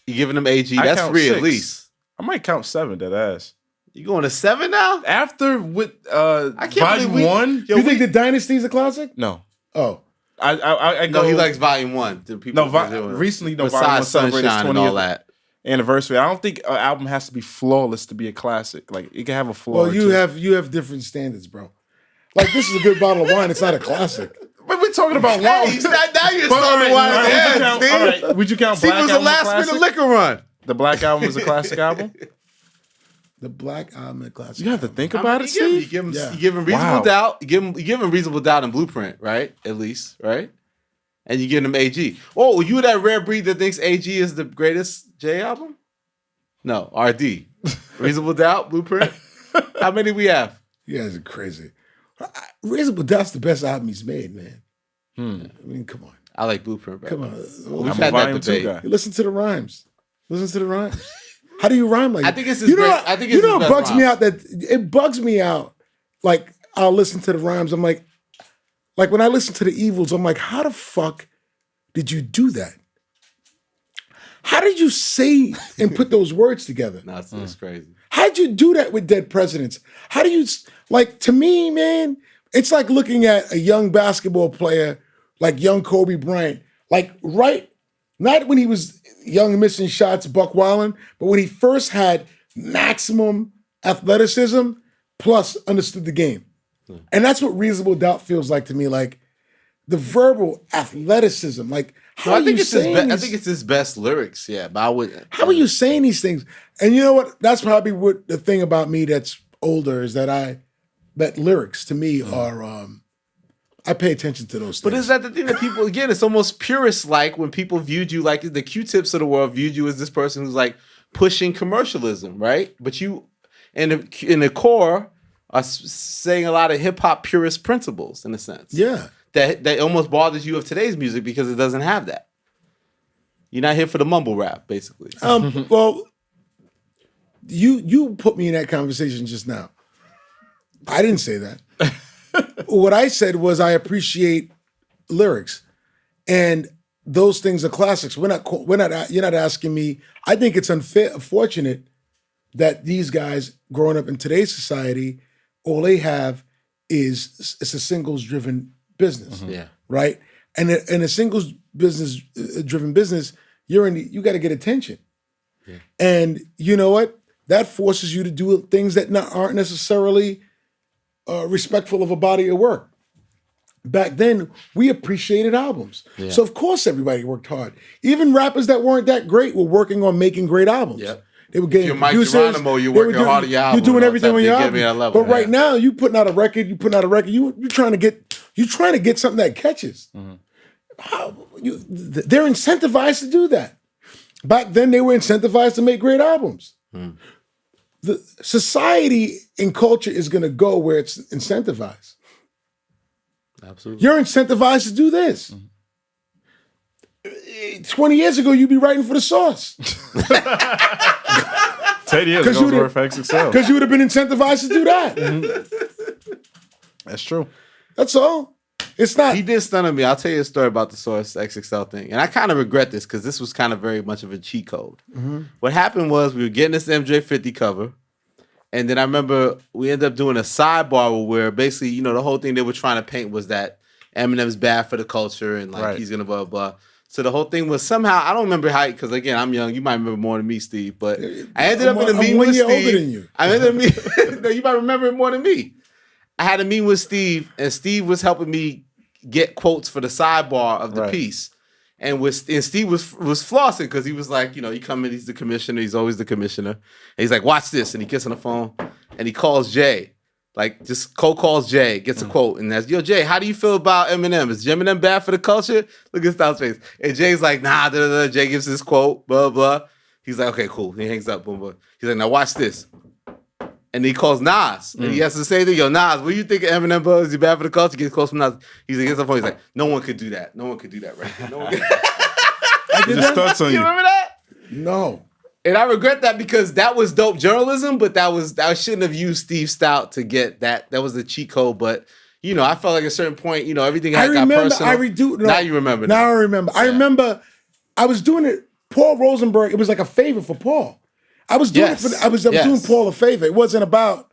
Speaker 1: you giving them AG? That's 3 at least.
Speaker 2: I might count 7. That ass.
Speaker 1: You going to 7 now?
Speaker 2: After with Volume 1?
Speaker 3: You think the Dynasty is a classic?
Speaker 2: No.
Speaker 3: Oh.
Speaker 2: I go.
Speaker 1: No, he likes Volume 1.
Speaker 2: Recently, Volume 1
Speaker 1: celebrated its 20th
Speaker 2: anniversary. I don't think an album has to be flawless to be a classic. Like it can have a flaw.
Speaker 3: Well, you have different standards, bro. Like this is a good bottle of wine. It's not a classic.
Speaker 2: But we're talking about wine.
Speaker 1: Now you're starting wine.
Speaker 2: All right, would you count Black
Speaker 1: Album?
Speaker 2: Album?
Speaker 1: Was the last minute liquor run.
Speaker 2: The Black Album is a classic album.
Speaker 3: The Black Album is a classic.
Speaker 2: You have to think about it, Steve.
Speaker 1: You give him Reasonable Doubt. You give him Reasonable Doubt and Blueprint, right? At least, right? And you give him AG. Oh, you that rare breed that thinks AG is the greatest J album? No, RD. Reasonable Doubt, Blueprint. How many we have?
Speaker 3: You guys are crazy. Reasonable Doubt's the best album he's made, man. I mean, come on.
Speaker 1: I like Blueprint,
Speaker 3: come on.
Speaker 1: We've had that debate.
Speaker 3: Listen to the rhymes. How do you rhyme like that?
Speaker 1: I think it's his best. I think it's
Speaker 3: it bugs me out that it bugs me out. Like I'll listen to the rhymes. I'm like when I listen to the Evils, I'm like, how the fuck did you do that? How did you say and put those words together?
Speaker 1: No, it's crazy.
Speaker 3: How'd you do that with Dead Presidents? How do you to me, man? It's like looking at a young basketball player, like young Kobe Bryant, not when he was young missing shots, buck wilding, but when he first had maximum athleticism plus understood the game. And that's what Reasonable Doubt feels like to me, like the verbal athleticism. Like, how are you saying
Speaker 1: I think it's his best lyrics, yeah. But I would.
Speaker 3: How are you saying these things? And you know what? That's probably what the thing about me that's older is that lyrics to me are. I pay attention to those things.
Speaker 1: But is that the thing that people, again, it's almost purist-like when people viewed you like the Q-tips of the world viewed you as this person who's like pushing commercialism, right? But you, in the core, are saying a lot of hip-hop purist principles, in a sense.
Speaker 3: Yeah.
Speaker 1: That almost bothers you of today's music because it doesn't have that. You're not here for the mumble rap, basically.
Speaker 3: Well, you put me in that conversation just now. I didn't say that. What I said was I appreciate lyrics, and those things are classics. You're not asking me. I think it's unfortunate that these guys growing up in today's society, all they have is it's a singles driven business, right? And in a singles business driven business, you got to get attention, and you know what? That forces you to do things that aren't necessarily respectful of a body of work. Back then, we appreciated albums. Yeah. So, of course, everybody worked hard. Even rappers that weren't that great were working on making great albums. Yep. They were getting producers. If you're Mike Geronimo, you're working hard on your album. You're doing everything on your album. But right now, you putting out a record, you're trying to get something that catches. They're incentivized to do that. Back then, they were incentivized to make great albums. The society and culture is going to go where it's incentivized. Absolutely. You're incentivized to do this. 20 years ago, you'd be writing for the Source.
Speaker 2: 10 years ago, it was XXL.
Speaker 3: Because you would have been incentivized to do that.
Speaker 2: That's true.
Speaker 3: That's all. It's not.
Speaker 1: He did stun on me. I'll tell you a story about the Source XXL thing. And I kind of regret this because this was kind of very much of a cheat code. What happened was we were getting this MJ50 cover. And then I remember we ended up doing a sidebar where basically, the whole thing they were trying to paint was that Eminem's bad for the culture and he's going to blah, blah. So the whole thing was somehow, I don't remember how, because again, I'm young. You might remember more than me, Steve. But I ended up in a meeting with Steve. I'm 1 year older than you. I ended up no, you might remember it more than me. I had a meeting with Steve, and Steve was helping me get quotes for the sidebar of the piece. And Steve was flossing because he was like, you come in, he's the commissioner. He's always the commissioner. And he's like, watch this. And he gets on the phone, and he calls Jay. Like, just calls Jay, gets a quote, and that's, yo, Jay, how do you feel about Eminem? Is Eminem bad for the culture? Look at Stoute's face. And Jay's like, nah, Jay gives this quote, blah, blah. He's like, okay, cool. He hangs up, boom, boom. He's like, now watch this. And he calls Nas. And he has to say to yo, Nas, what do you think of Eminem, bro? Is he bad for the culture? He gets close from Nas. He gets on the phone. He's like, no one could do that. No one could do that right now. No one could.
Speaker 2: I did just starts on you.
Speaker 1: You remember that?
Speaker 3: No.
Speaker 1: And I regret that because that was dope journalism, but I shouldn't have used Steve Stoute to get that. That was the cheat code. But, I felt like at a certain point, everything got personal. Now you remember.
Speaker 3: Now I remember. Yeah. I remember I was doing it, Paul Rosenberg, it was like a favor for Paul. I was doing I was doing Paul a favor. It wasn't about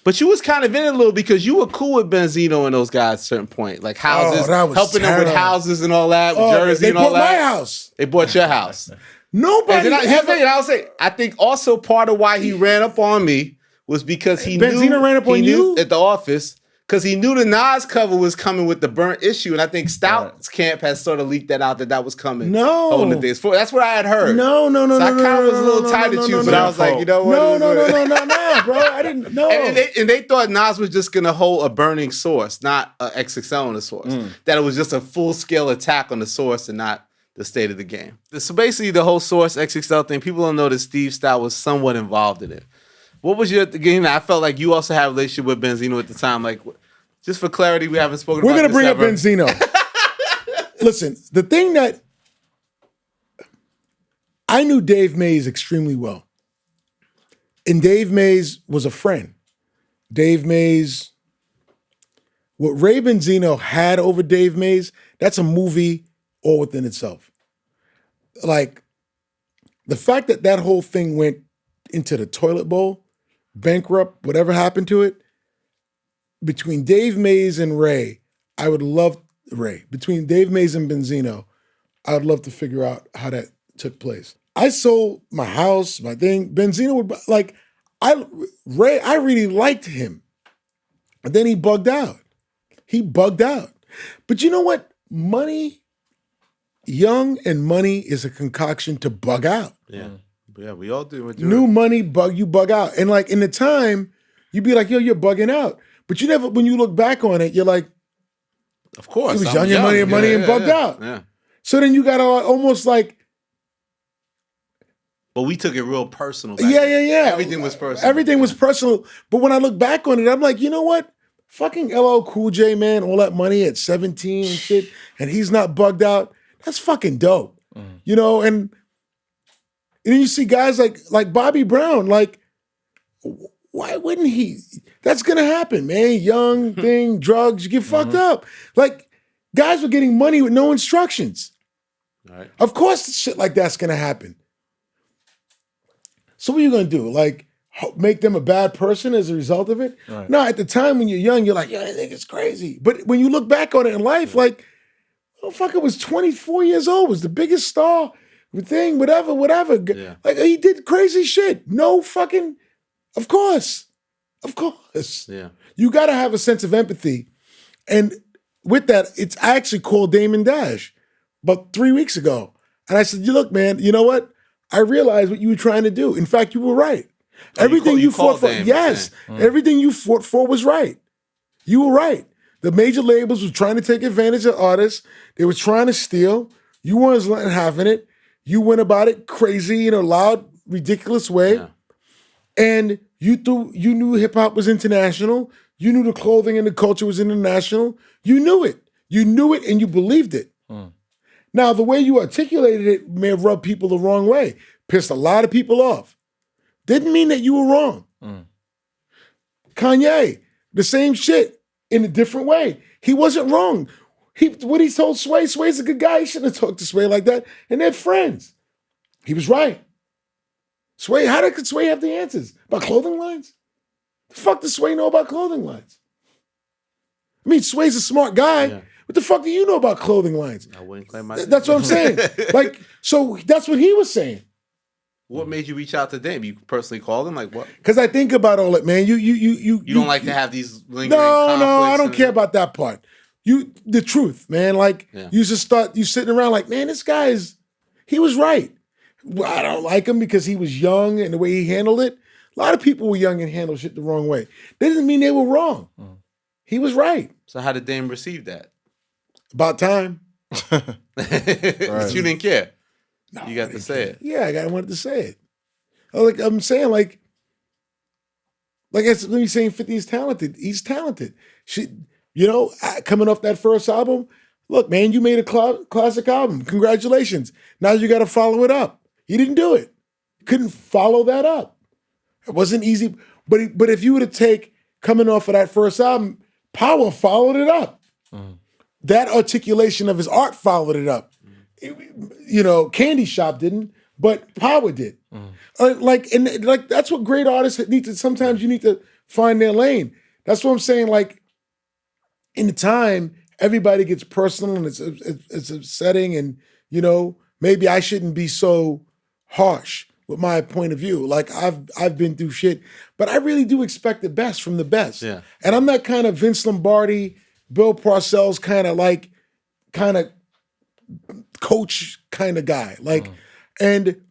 Speaker 1: but you was kind of in it a little because you were cool with Benzino and those guys at a certain point. Like houses, helping them with houses and all that, with Jersey and all that.
Speaker 3: They bought my house.
Speaker 1: They bought your house.
Speaker 3: Nobody.
Speaker 1: I'll say, I think also part of why he ran up on me was because he
Speaker 3: Benzino ran up on you
Speaker 1: at the office. Because he knew the Nas cover was coming with the burnt issue, and I think Stoute's camp has sort of leaked that out that was coming.
Speaker 3: No,
Speaker 1: that's what I had heard.
Speaker 3: No.
Speaker 1: So I kind of was a little tight at you, but I was like, you know what?
Speaker 3: No, bro. I didn't know.
Speaker 1: And they thought Nas was just gonna hold a burning source, not an XXL on the source. That it was just a full scale attack on the source and not the state of the game. So basically, the whole source XXL thing, people don't know that Steve Stoute was somewhat involved in it. What was your game? I felt like you also had a relationship with Benzino at the time. Like, just for clarity, we haven't spoken about this.
Speaker 3: We're going to bring up Benzino. Listen, the thing that I knew Dave Mays extremely well. And Dave Mays was a friend. Dave Mays, what Ray Benzino had over Dave Mays, that's a movie all within itself. Like, the fact that whole thing went into the toilet bowl, bankrupt, whatever happened to it, between Dave Mays and Ray, I would love Ray. Between Dave Mays and Benzino, I would love to figure out how that took place. I sold my house, my thing. Benzino would Ray. I really liked him, and then he bugged out. But you know what? Young and money is a concoction to bug out.
Speaker 1: Yeah, we all do.
Speaker 3: New money you bug out, and like in the time, you'd be like, yo, you're bugging out. But you never, when you look back on it, you're like,
Speaker 1: of course,
Speaker 3: he was young and money and bugged out.
Speaker 1: Yeah.
Speaker 3: So then you got almost like,
Speaker 1: but we took it real personal.
Speaker 3: Yeah.
Speaker 1: Everything was personal.
Speaker 3: Everything was personal. But when I look back on it, I'm like, you know what? Fucking LL Cool J, man, all that money at 17 and shit, and he's not bugged out. That's fucking dope. And then you see guys like Bobby Brown, like, why wouldn't he? That's gonna happen, man. Young thing, drugs, you get fucked up. Like, guys were getting money with no instructions.
Speaker 1: Right.
Speaker 3: Of course, shit like that's gonna happen. So what are you gonna do? Like, make them a bad person as a result of it? Right. No, at the time when you're young, you're like, yeah, I think it's crazy. But when you look back on it in life, like, motherfucker was 24 years old, was the biggest star thing, whatever. Yeah. Like, he did crazy shit. No fucking, of course. Yeah. You got to have a sense of empathy. And with that, I actually called Damon Dash about 3 weeks ago. And I said, look, man, you know what? I realized what you were trying to do. In fact, you were right. Everything you fought for, everything you fought for was right. You were right. The major labels were trying to take advantage of artists. They were trying to steal. You weren't having it. You went about it crazy in a loud, ridiculous way. Yeah. And you knew hip hop was international. You knew the clothing and the culture was international. You knew it. And you believed it. Now, the way you articulated it may have rubbed people the wrong way. Pissed a lot of people off. Didn't mean that you were wrong. Kanye, the same shit in a different way. He wasn't wrong. What he told Sway's a good guy. He shouldn't have talked to Sway like that. And they're friends. He was right. Sway, could Sway have the answers? About clothing lines? The fuck does Sway know about clothing lines? I mean, Sway's a smart guy. Yeah. What the fuck do you know about clothing lines?
Speaker 1: I wouldn't claim myself.
Speaker 3: That's what I'm saying. Like, so that's what he was saying.
Speaker 1: What made you reach out to Dame? You personally called him? Like what?
Speaker 3: Because I think about all it, man.
Speaker 1: You don't like to have these lingering conflicts?
Speaker 3: No, I don't care about that part. The truth, man. Like, you just start, you sitting around like, man, this guy he was right. Well, I don't like him because he was young and the way he handled it. A lot of people were young and handled shit the wrong way. That doesn't mean they were wrong. He was right.
Speaker 1: So how did Dame receive that?
Speaker 3: About time.
Speaker 1: Right. You didn't care.
Speaker 3: No,
Speaker 1: you got to say it.
Speaker 3: Yeah, I wanted to say it. I'm saying, like me saying 50 is talented. He's talented. Coming off that first album, look, man, you made a classic album. Congratulations. Now you got to follow it up. He didn't do it. Couldn't follow that up. It wasn't easy. But if you were to take coming off of that first album, Power followed it up. That articulation of his art followed it up. Candy Shop didn't, but Power did. That's what great artists need to. Sometimes you need to find their lane. That's what I'm saying. Like, in the time, everybody gets personal and it's upsetting, and maybe I shouldn't be so harsh with my point of view. Like, I've been through shit, but I really do expect the best from the best.
Speaker 1: Yeah.
Speaker 3: And I'm that kind of Vince Lombardi, Bill Parcells kind of coach kind of guy. And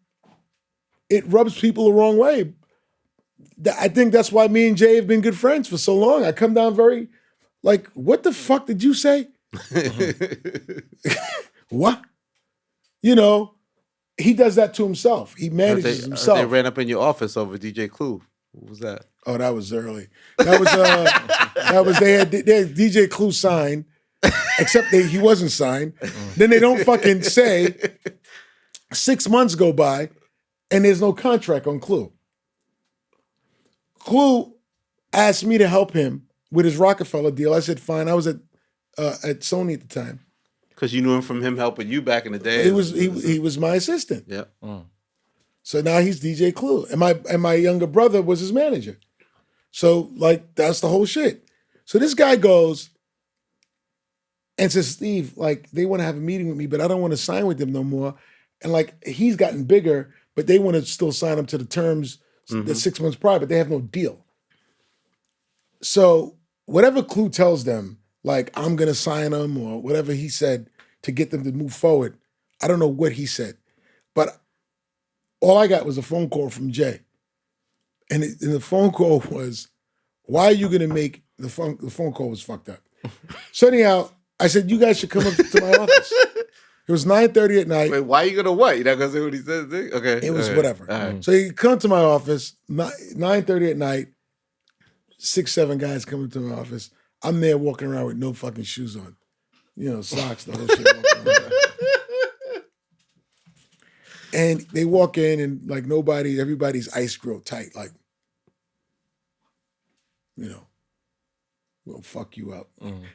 Speaker 3: it rubs people the wrong way. I think that's why me and Jay have been good friends for so long. I come down very like, what the fuck did you say? What? He does that to himself. He manages himself.
Speaker 1: They ran up in your office over DJ Clue. What was that?
Speaker 3: Oh, that was early. That was they had DJ Clue signed, except he wasn't signed. Then they don't fucking say 6 months go by and there's no contract on Clue. Clue asked me to help him with his Rockefeller deal. I said, fine. I was at Sony at the time.
Speaker 1: Because you knew him from him helping you back in the day.
Speaker 3: He was my assistant.
Speaker 1: Yeah.
Speaker 3: So now he's DJ Clue. And my younger brother was his manager. So, like, that's the whole shit. So this guy goes and says, Steve, like, they want to have a meeting with me, but I don't want to sign with them no more. And, like, he's gotten bigger, but they want to still sign him to the terms the 6 months prior, but they have no deal. So whatever Clue tells them, like, I'm going to sign them or whatever he said to get them to move forward, I don't know what he said. But all I got was a phone call from Jay. And the phone call was, why are you going to make, the phone call was fucked up. So anyhow, I said, you guys should come up to my office. It was 9:30 at night.
Speaker 1: Wait, why are you going to what? You're not going to say what he said? Okay.
Speaker 3: It was whatever.
Speaker 1: Right.
Speaker 3: So he come to my office, 9:30 at night, 6, 7 guys coming to my office. I'm there walking around with no fucking shoes on. Socks, the whole shit. And they walk in and like everybody's ice grill tight, like, we'll fuck you up.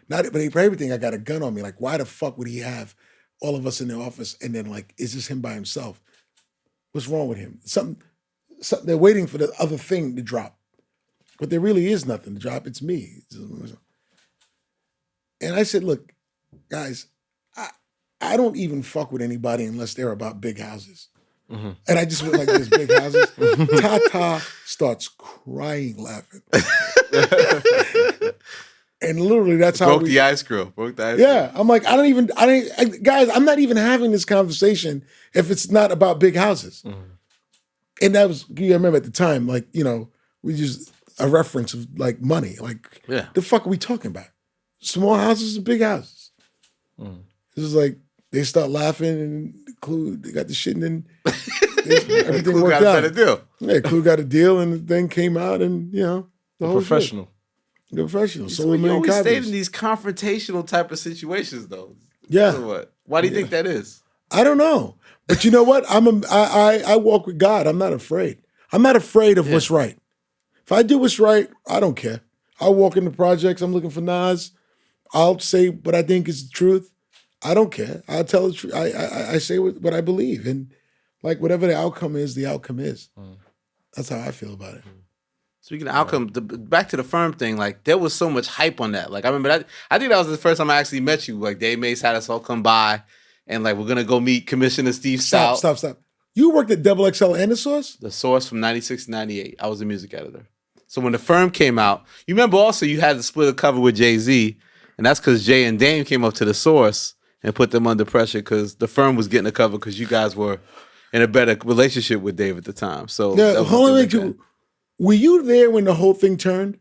Speaker 3: But for everything, I got a gun on me. Like, why the fuck would he have all of us in the office and then like, is this him by himself? What's wrong with him? Something they're waiting for the other thing to drop. But there really is nothing to drop. It's me. And I said, look, guys, I don't even fuck with anybody unless they're about big houses. And I just went like this, big houses. Tata starts crying, laughing. And literally that's how
Speaker 1: Broke the ice grill.
Speaker 3: Yeah. I'm like, guys, I'm not even having this conversation if it's not about big houses. And that was, you remember at the time, like, we just a reference of like money. Like, the fuck are we talking about? Small houses or big houses? This is like, they start laughing and Clue, they got the shit and then everything
Speaker 1: Clue
Speaker 3: worked
Speaker 1: got
Speaker 3: out.
Speaker 1: a better deal.
Speaker 3: Yeah, Clue got a deal and the thing came out and, the whole
Speaker 2: Professional.
Speaker 3: Shit. Professional.
Speaker 1: So you always stayed in these confrontational type of situations though.
Speaker 3: Yeah.
Speaker 1: So what? Why do you think that is?
Speaker 3: I don't know. But you know what? I walk with God. I'm not afraid. I'm not afraid of what's right. If I do what's right, I don't care. I'll walk in the projects. I'm looking for Nas. I'll say what I think is the truth. I don't care. I'll tell the truth. I say what I believe. And like whatever the outcome is, the outcome is. That's how I feel about it.
Speaker 1: Speaking of outcome, back to the Firm thing, like there was so much hype on that. Like I remember that. I think that was the first time I actually met you. Like Dave Mace had us all come by, and like we're gonna go meet Commissioner Steve Stoute.
Speaker 3: Stop. You worked at Double XL and The Source?
Speaker 1: The Source from 96 to 98. I was a music editor. So when the Firm came out, you remember also you had to split a cover with Jay-Z, and that's because Jay and Dame came up to The Source and put them under pressure because the Firm was getting a cover because you guys were in a better relationship with Dave at the time. So
Speaker 3: were you there when the whole thing turned?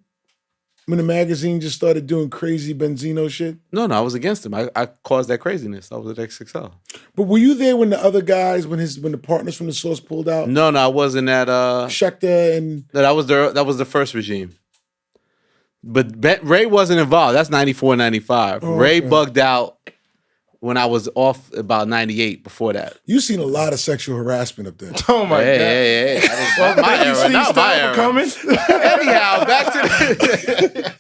Speaker 3: When the magazine just started doing crazy Benzino shit?
Speaker 1: No, I was against him. I caused that craziness. I was at XXL.
Speaker 3: But were you there when the other guys, when the partners from The Source pulled out?
Speaker 1: No, I wasn't at
Speaker 3: Schecter and
Speaker 1: no, that was the first regime. But Ray wasn't involved. That's 94, 95. Ray bugged out when I was off about 98 before that.
Speaker 3: You seen a lot of sexual harassment up there.
Speaker 2: Oh my God.
Speaker 1: Hey. That was my era, not my era.
Speaker 2: Coming.
Speaker 1: Anyhow, back to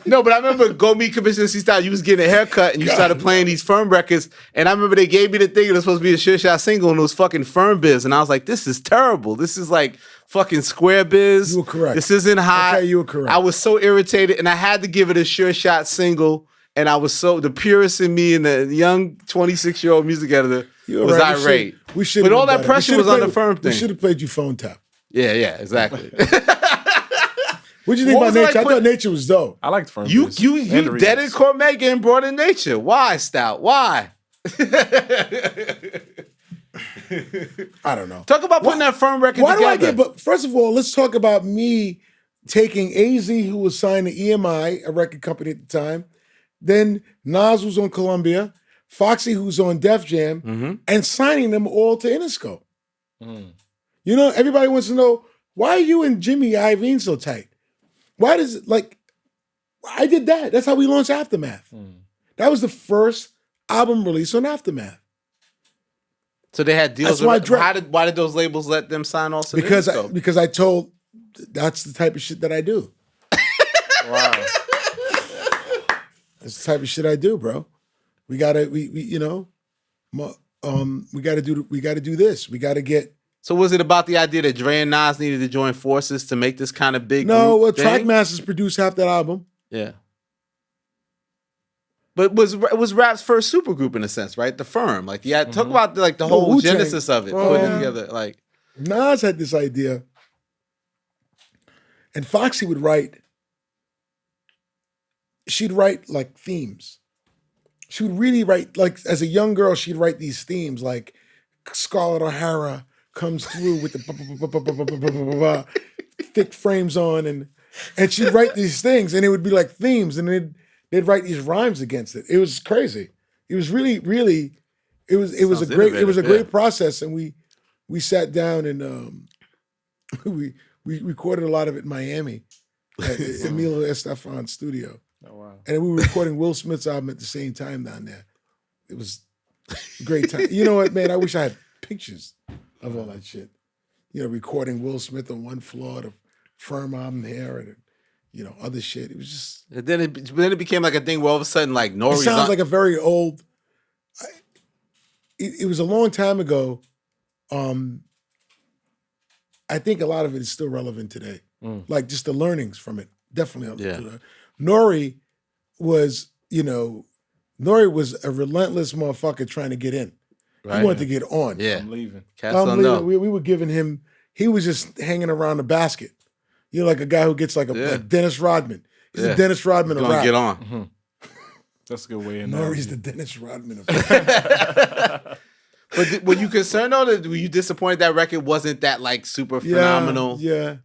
Speaker 1: No, but I remember go meet Commissioner C. Stoute. You was getting a haircut and you started playing these Firm records. And I remember they gave me the thing. It was supposed to be a Sure Shot single and it was fucking Firm Biz. And I was like, this is terrible. This is like fucking Square Biz.
Speaker 3: You were correct.
Speaker 1: This isn't hot.
Speaker 3: Okay, you were correct.
Speaker 1: I was so irritated and I had to give it a Sure Shot single. And I was so, the purist in me and the young 26-year-old music editor was irate. But all that pressure was on the Firm thing.
Speaker 3: We should have played you Phone Tap.
Speaker 1: Yeah, exactly.
Speaker 3: What'd you think about Nature? I thought Nature was dope.
Speaker 2: I liked Firm.
Speaker 1: You deaded Cormega and brought in Nature. Why, Stoute? Why?
Speaker 3: I don't know.
Speaker 1: Talk about putting that Firm record together.
Speaker 3: But first of all, let's talk about me taking AZ, who was signed to EMI, a record company at the time. Then Nas, who's on Columbia, Foxy, who's on Def Jam, and signing them all to Interscope. You know, everybody wants to know, why are you and Jimmy Iovine so tight? Why does it, like, I did that. That's how we launched Aftermath. That was the first album release on Aftermath.
Speaker 1: So they had deals with, why did those labels let them sign also?
Speaker 3: Because I told, that's the type of shit that I do.
Speaker 2: Wow.
Speaker 3: That's the type of shit I do, bro. We gotta do this. We gotta get.
Speaker 1: So was it about the idea that Dre and Nas needed to join forces to make this kind of big?
Speaker 3: No, well, Trackmasters produced half that album.
Speaker 1: Yeah. But it was rap's first supergroup in a sense, right? The Firm, like talk about the whole
Speaker 3: Wu-Tang.
Speaker 1: genesis of it, putting it together, like.
Speaker 3: Nas had this idea, and Foxy would write. She'd write like themes. She would really write, like as a young girl, she'd write these themes like Scarlett O'Hara comes through with the thick frames on, and she'd write these things, and it would be like themes, and they'd write these rhymes against it. It was crazy. It was really, it was a great process, and we sat down and we recorded a lot of it in Miami at Emilio Estefan's studio.
Speaker 2: Oh, wow.
Speaker 3: And we were recording Will Smith's album at the same time down there. It was a great time. You know what, man? I wish I had pictures of all that shit. You know, recording Will Smith on one floor, the Firm album there, and other shit. It was just.
Speaker 1: And then it became like a thing where all of a sudden, like Nori's.
Speaker 3: It sounds like a very old. It was a long time ago. I think a lot of it is still relevant today. Like just the learnings from it, definitely.
Speaker 1: Yeah.
Speaker 3: Nori was a relentless motherfucker trying to get in. Right. He wanted to get on.
Speaker 1: Yeah.
Speaker 2: I'm leaving.
Speaker 3: I'm leaving. We were giving him, he was just hanging around the basket. Like a guy who gets like like Dennis Rodman. He's a Dennis Rodman of rap.
Speaker 1: Get on.
Speaker 2: That's a good way in.
Speaker 3: Nori's the Dennis Rodman of rap.
Speaker 1: But were you concerned though? Were you disappointed that record wasn't that like super phenomenal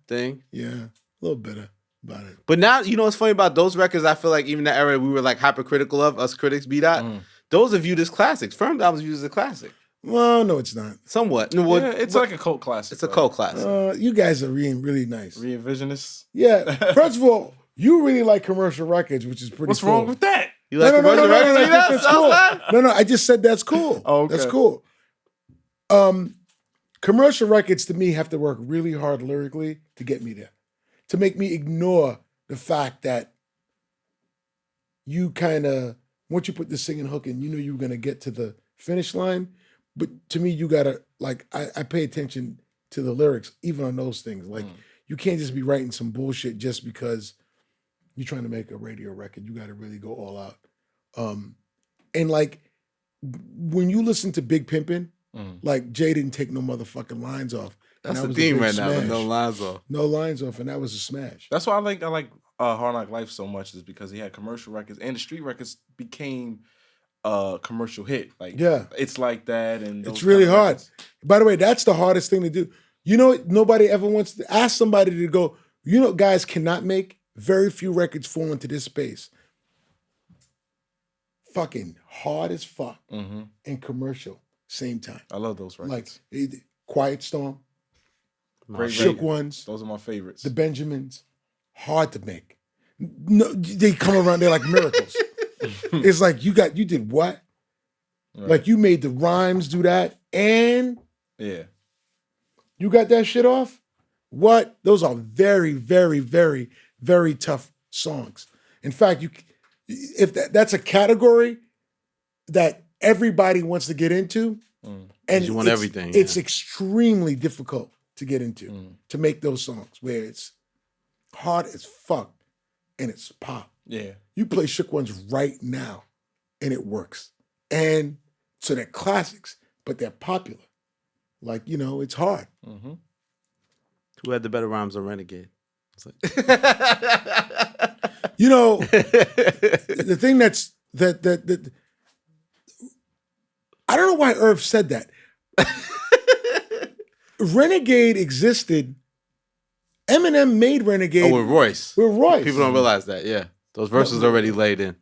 Speaker 1: thing?
Speaker 3: Yeah, a little bitter about it.
Speaker 1: But now, what's funny about those records, I feel like even the era we were like hypercritical of, us critics beat out, those are viewed as classics. Firm albums viewed as a classic.
Speaker 3: Well, no, it's not.
Speaker 1: Somewhat.
Speaker 2: It's like a cult classic.
Speaker 1: It's a cult classic.
Speaker 3: You guys are really nice.
Speaker 2: Re-envisionists?
Speaker 3: Yeah. First of all, you really like commercial records, which is pretty
Speaker 2: What's
Speaker 3: cool.
Speaker 2: wrong with that?
Speaker 1: You like commercial records?
Speaker 3: That's cool. No, I just said that's cool.
Speaker 2: Oh, okay.
Speaker 3: That's cool. Commercial records to me have to work really hard lyrically to get me there. To make me ignore the fact that you kind of, once you put the singing hook in, you know you were going to get to the finish line. But to me, you got to, like, I pay attention to the lyrics, even on those things. Like, You can't just be writing some bullshit just because you're trying to make a radio record. You got to really go all out. And like when you listen to Big Pimpin', like Jay didn't take no motherfucking lines off.
Speaker 1: That's the theme right now, with no lines off.
Speaker 3: No lines off, and that was a smash.
Speaker 2: That's why I like Hard Knock Life so much, is because he had commercial records, and the street records became a commercial hit. Like, it's like that, and
Speaker 3: it's really hard. Records. By the way, that's the hardest thing to do. You know, nobody ever wants to ask somebody to go. You know, guys cannot make very few records fall into this space. Fucking hard as fuck and commercial same time.
Speaker 2: I love those records.
Speaker 3: Like Quiet Storm,
Speaker 2: Great
Speaker 3: Shook
Speaker 2: record.
Speaker 3: Ones.
Speaker 2: Those are my favorites.
Speaker 3: The Benjamins, hard to make. No, they come around. They're like miracles. It's like you did what? Right. Like you made the rhymes do that, and you got that shit off. What? Those are very, very, very, very tough songs. In fact, if that's a category that everybody wants to get into, and
Speaker 1: you want everything.
Speaker 3: It's extremely difficult to get into to make those songs where it's hard as fuck and it's pop.
Speaker 2: Yeah,
Speaker 3: you play Shook Ones right now, and it works. And so they're classics, but they're popular. Like, you know, it's hard.
Speaker 1: Mm-hmm. Who had the better rhymes on Renegade?
Speaker 3: You know, the thing that I don't know why Irv said that. Renegade existed. Eminem made Renegade.
Speaker 1: Oh, with Royce.
Speaker 3: With Royce.
Speaker 1: People don't realize that, yeah. Those verses already laid in.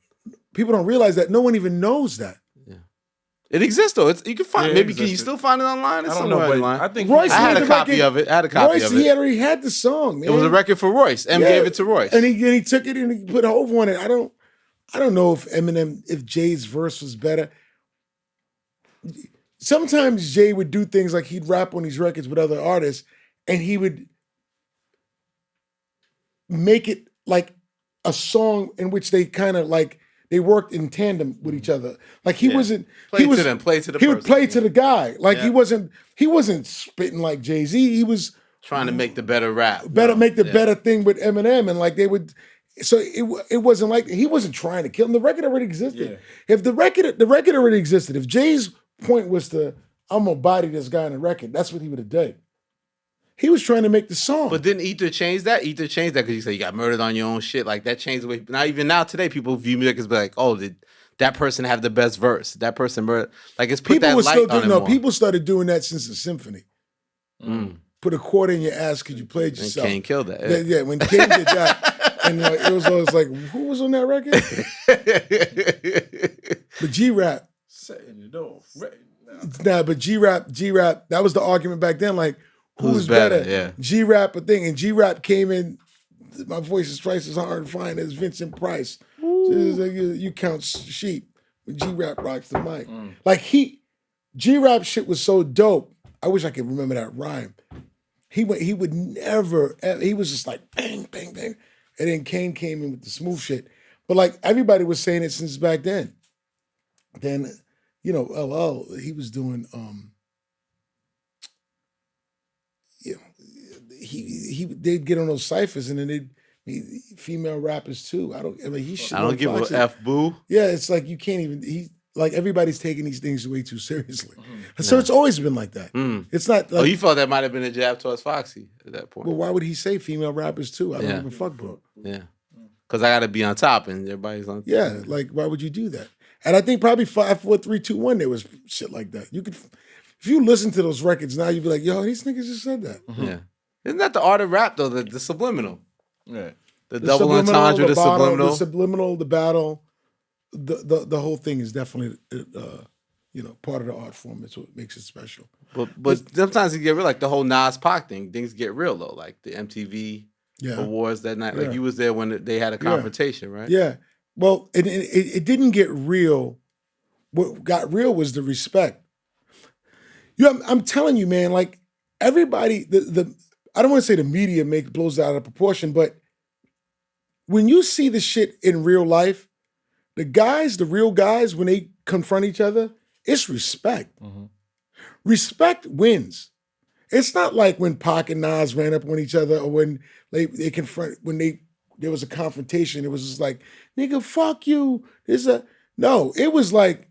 Speaker 3: People don't realize that. No one even knows that.
Speaker 1: Yeah. It exists, though. You can find maybe can you still find it online? It's somewhere online.
Speaker 2: I think
Speaker 3: Royce
Speaker 1: I had a copy of it.
Speaker 3: Royce, he already had the song, man.
Speaker 1: It was a record for Royce. M gave it to Royce.
Speaker 3: And he took it and he put a Hove on it. I don't know if Jay's verse was better. Sometimes Jay would do things like he'd rap on these records with other artists, and he would make it like a song in which they kind of like they worked in tandem with each other. Like he wasn't
Speaker 1: play to the person.
Speaker 3: He would play to the guy. Like he wasn't spitting like Jay-Z. He was
Speaker 1: trying to make the better rap.
Speaker 3: Make the better thing with Eminem, and like they would. So it wasn't like he wasn't trying to kill him. The record already existed. Yeah. If the record already existed, if Jay's point was I'm gonna body this guy on the record, that's what he would have done. He was trying to make the song.
Speaker 1: But didn't Ether change that? Ether changed that because you said you got murdered on your own shit. Like that changed the way. Now today, people view music as like, oh, did that person have the best verse? That person murdered. Like it's put people that light on him more.
Speaker 3: People started doing that since the symphony. Put a quarter in your ass because you played yourself.
Speaker 1: And Kane killed that.
Speaker 3: Yeah, when Kane did that, and it was always like, who was on that record? But G-Rap.
Speaker 2: Setting it off right now.
Speaker 3: Nah, but G-Rap, that was the argument back then. Like, who's better?
Speaker 1: Yeah.
Speaker 3: G-Rap a thing. And G-Rap came in, my voice is twice as hard and fine as Vincent Price. So like, you count sheep. G-Rap rocks the mic. Like G-Rap shit was so dope. I wish I could remember that rhyme. He would never, he was just like bang, bang, bang. And then Kane came in with the smooth shit. But like everybody was saying it since back then. Then, you know, LL, he was doing, they'd get on those ciphers and then female rappers too. I don't give
Speaker 1: a F, boo.
Speaker 3: Yeah, it's like you can't even, like everybody's taking these things way too seriously. So it's always been like that. It's not like,
Speaker 1: you felt that might have been a jab towards Foxy at that point.
Speaker 3: Well, why would he say female rappers too? I don't even fuck, bro.
Speaker 1: Yeah. Because I got to be on top and everybody's on top.
Speaker 3: Yeah, like why would you do that? And I think probably 5, 4, 3, 2, 1, there was shit like that. You could, if you listen to those records now, you'd be like, yo, these niggas just said that.
Speaker 1: Yeah. Isn't that the art of rap though? The subliminal.
Speaker 2: Yeah.
Speaker 1: The double entendre, the subliminal.
Speaker 3: The subliminal, the battle, the whole thing is definitely, part of the art form. It's what makes it special.
Speaker 1: But sometimes you get real, like the whole Nas Pac thing. Things get real though, like the MTV awards that night. Like you was there when they had a confrontation, right?
Speaker 3: Yeah. Well, it didn't get real. What got real was the respect. I'm telling you, man. Like everybody, I don't want to say the media blows it out of proportion, but when you see the shit in real life, the real guys, when they confront each other, it's respect. Respect wins. It's not like when Pac and Nas ran up on each other or when they there was a confrontation. It was just like, nigga, fuck you. No, it was like,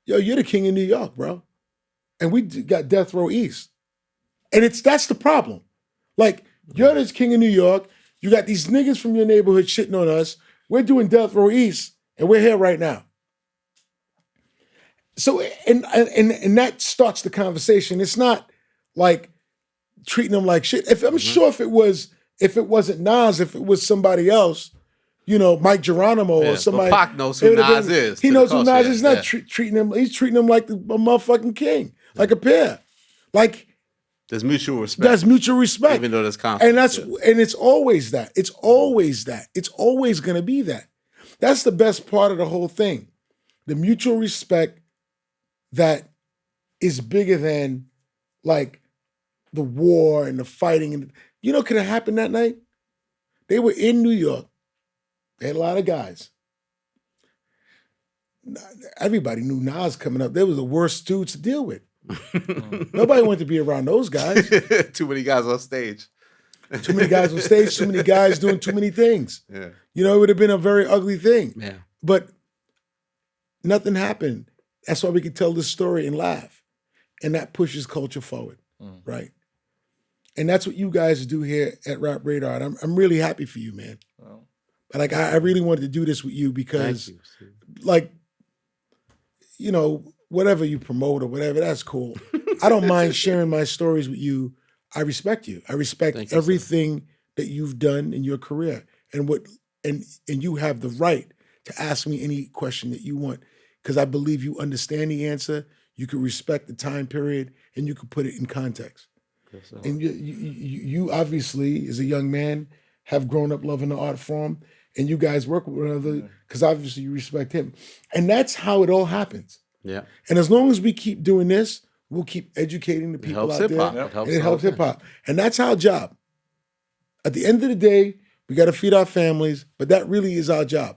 Speaker 3: yo, you're the king of New York, bro. And we got Death Row East. And that's the problem. Like, you're this king of New York. You got these niggas from your neighborhood shitting on us. We're doing Death Row East, and we're here right now. So, and that starts the conversation. It's not like treating them like shit. I'm sure if it wasn't Nas, if it was somebody else, you know, Mike Geronimo or somebody.
Speaker 1: But Pac knows who Nas is.
Speaker 3: He knows who Nas is. He's not treating him. He's treating him like a motherfucking king, like a peer. Like
Speaker 1: there's mutual respect.
Speaker 3: There's mutual respect,
Speaker 1: even though there's conflict.
Speaker 3: And it's always that. It's always that. It's always going to be that. That's the best part of the whole thing. The mutual respect that is bigger than like the war and the fighting. And you know, could have happened that night. They were in New York. They had a lot of guys. Everybody knew Nas coming up. They were the worst dudes to deal with. Nobody wanted to be around those guys.
Speaker 1: Too many guys on stage.
Speaker 3: Too many guys on stage, too many guys doing too many things.
Speaker 1: Yeah.
Speaker 3: You know, it would have been a very ugly thing.
Speaker 1: Yeah.
Speaker 3: But nothing happened. That's why we can tell this story and laugh. And that pushes culture forward, right? And that's what you guys do here at Rap Radar. And I'm really happy for you, man. Wow. Like, I really wanted to do this with you because, like, you know, whatever you promote or whatever, that's cool. I don't mind sharing my stories with you. I respect you. I respect everything that you've done in your career. And you have the right to ask me any question that you want. Because I believe you understand the answer, you can respect the time period, and you can put it in context. Yes, and you obviously, as a young man, have grown up loving the art form, and you guys work with one another because obviously you respect him. And that's how it all happens. Yeah. And as long as we keep doing this, we'll keep educating the people out there. And it helps hip-hop. And that's our job. At the end of the day, we got to feed our families, but that really is our job.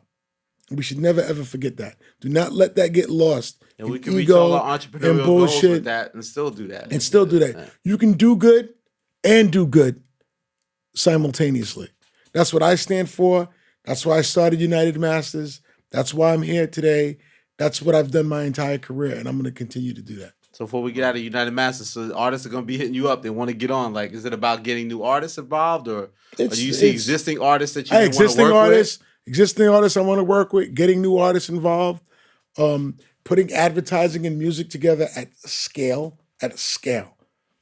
Speaker 3: We should never, ever forget that. Do not let that get lost.
Speaker 1: And we can reach all our entrepreneurial goals with that and still do that.
Speaker 3: And still do that. Yeah. You can do good and do good simultaneously. That's what I stand for. That's why I started United Masters. That's why I'm here today. That's what I've done my entire career, and I'm going to continue to do that.
Speaker 1: So before we get out of United Masters, so artists are going to be hitting you up. They want to get on. Like, is it about getting new artists involved, or do you see existing artists that you want to work with?
Speaker 3: Existing artists I want to work with, getting new artists involved, putting advertising and music together at a scale,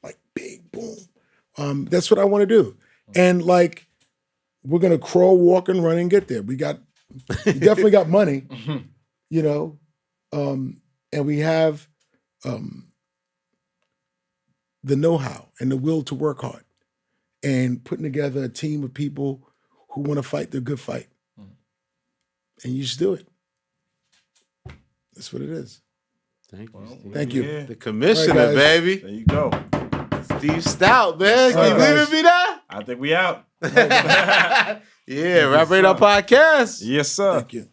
Speaker 3: like big, boom. That's what I want to do. And like, we're going to crawl, walk, and run and get there. We definitely got money, you know, and we have the know-how and the will to work hard and putting together a team of people who want to fight the good fight. And you just do it. That's what it is.
Speaker 1: Thank you, Steve.
Speaker 3: Thank you.
Speaker 1: Yeah. The commissioner, baby.
Speaker 2: There you go.
Speaker 1: Steve Stoute, man. Can you leave me there?
Speaker 2: I think we out.
Speaker 1: Yeah, Rap Radar Podcast.
Speaker 2: Yes, sir.
Speaker 3: Thank you.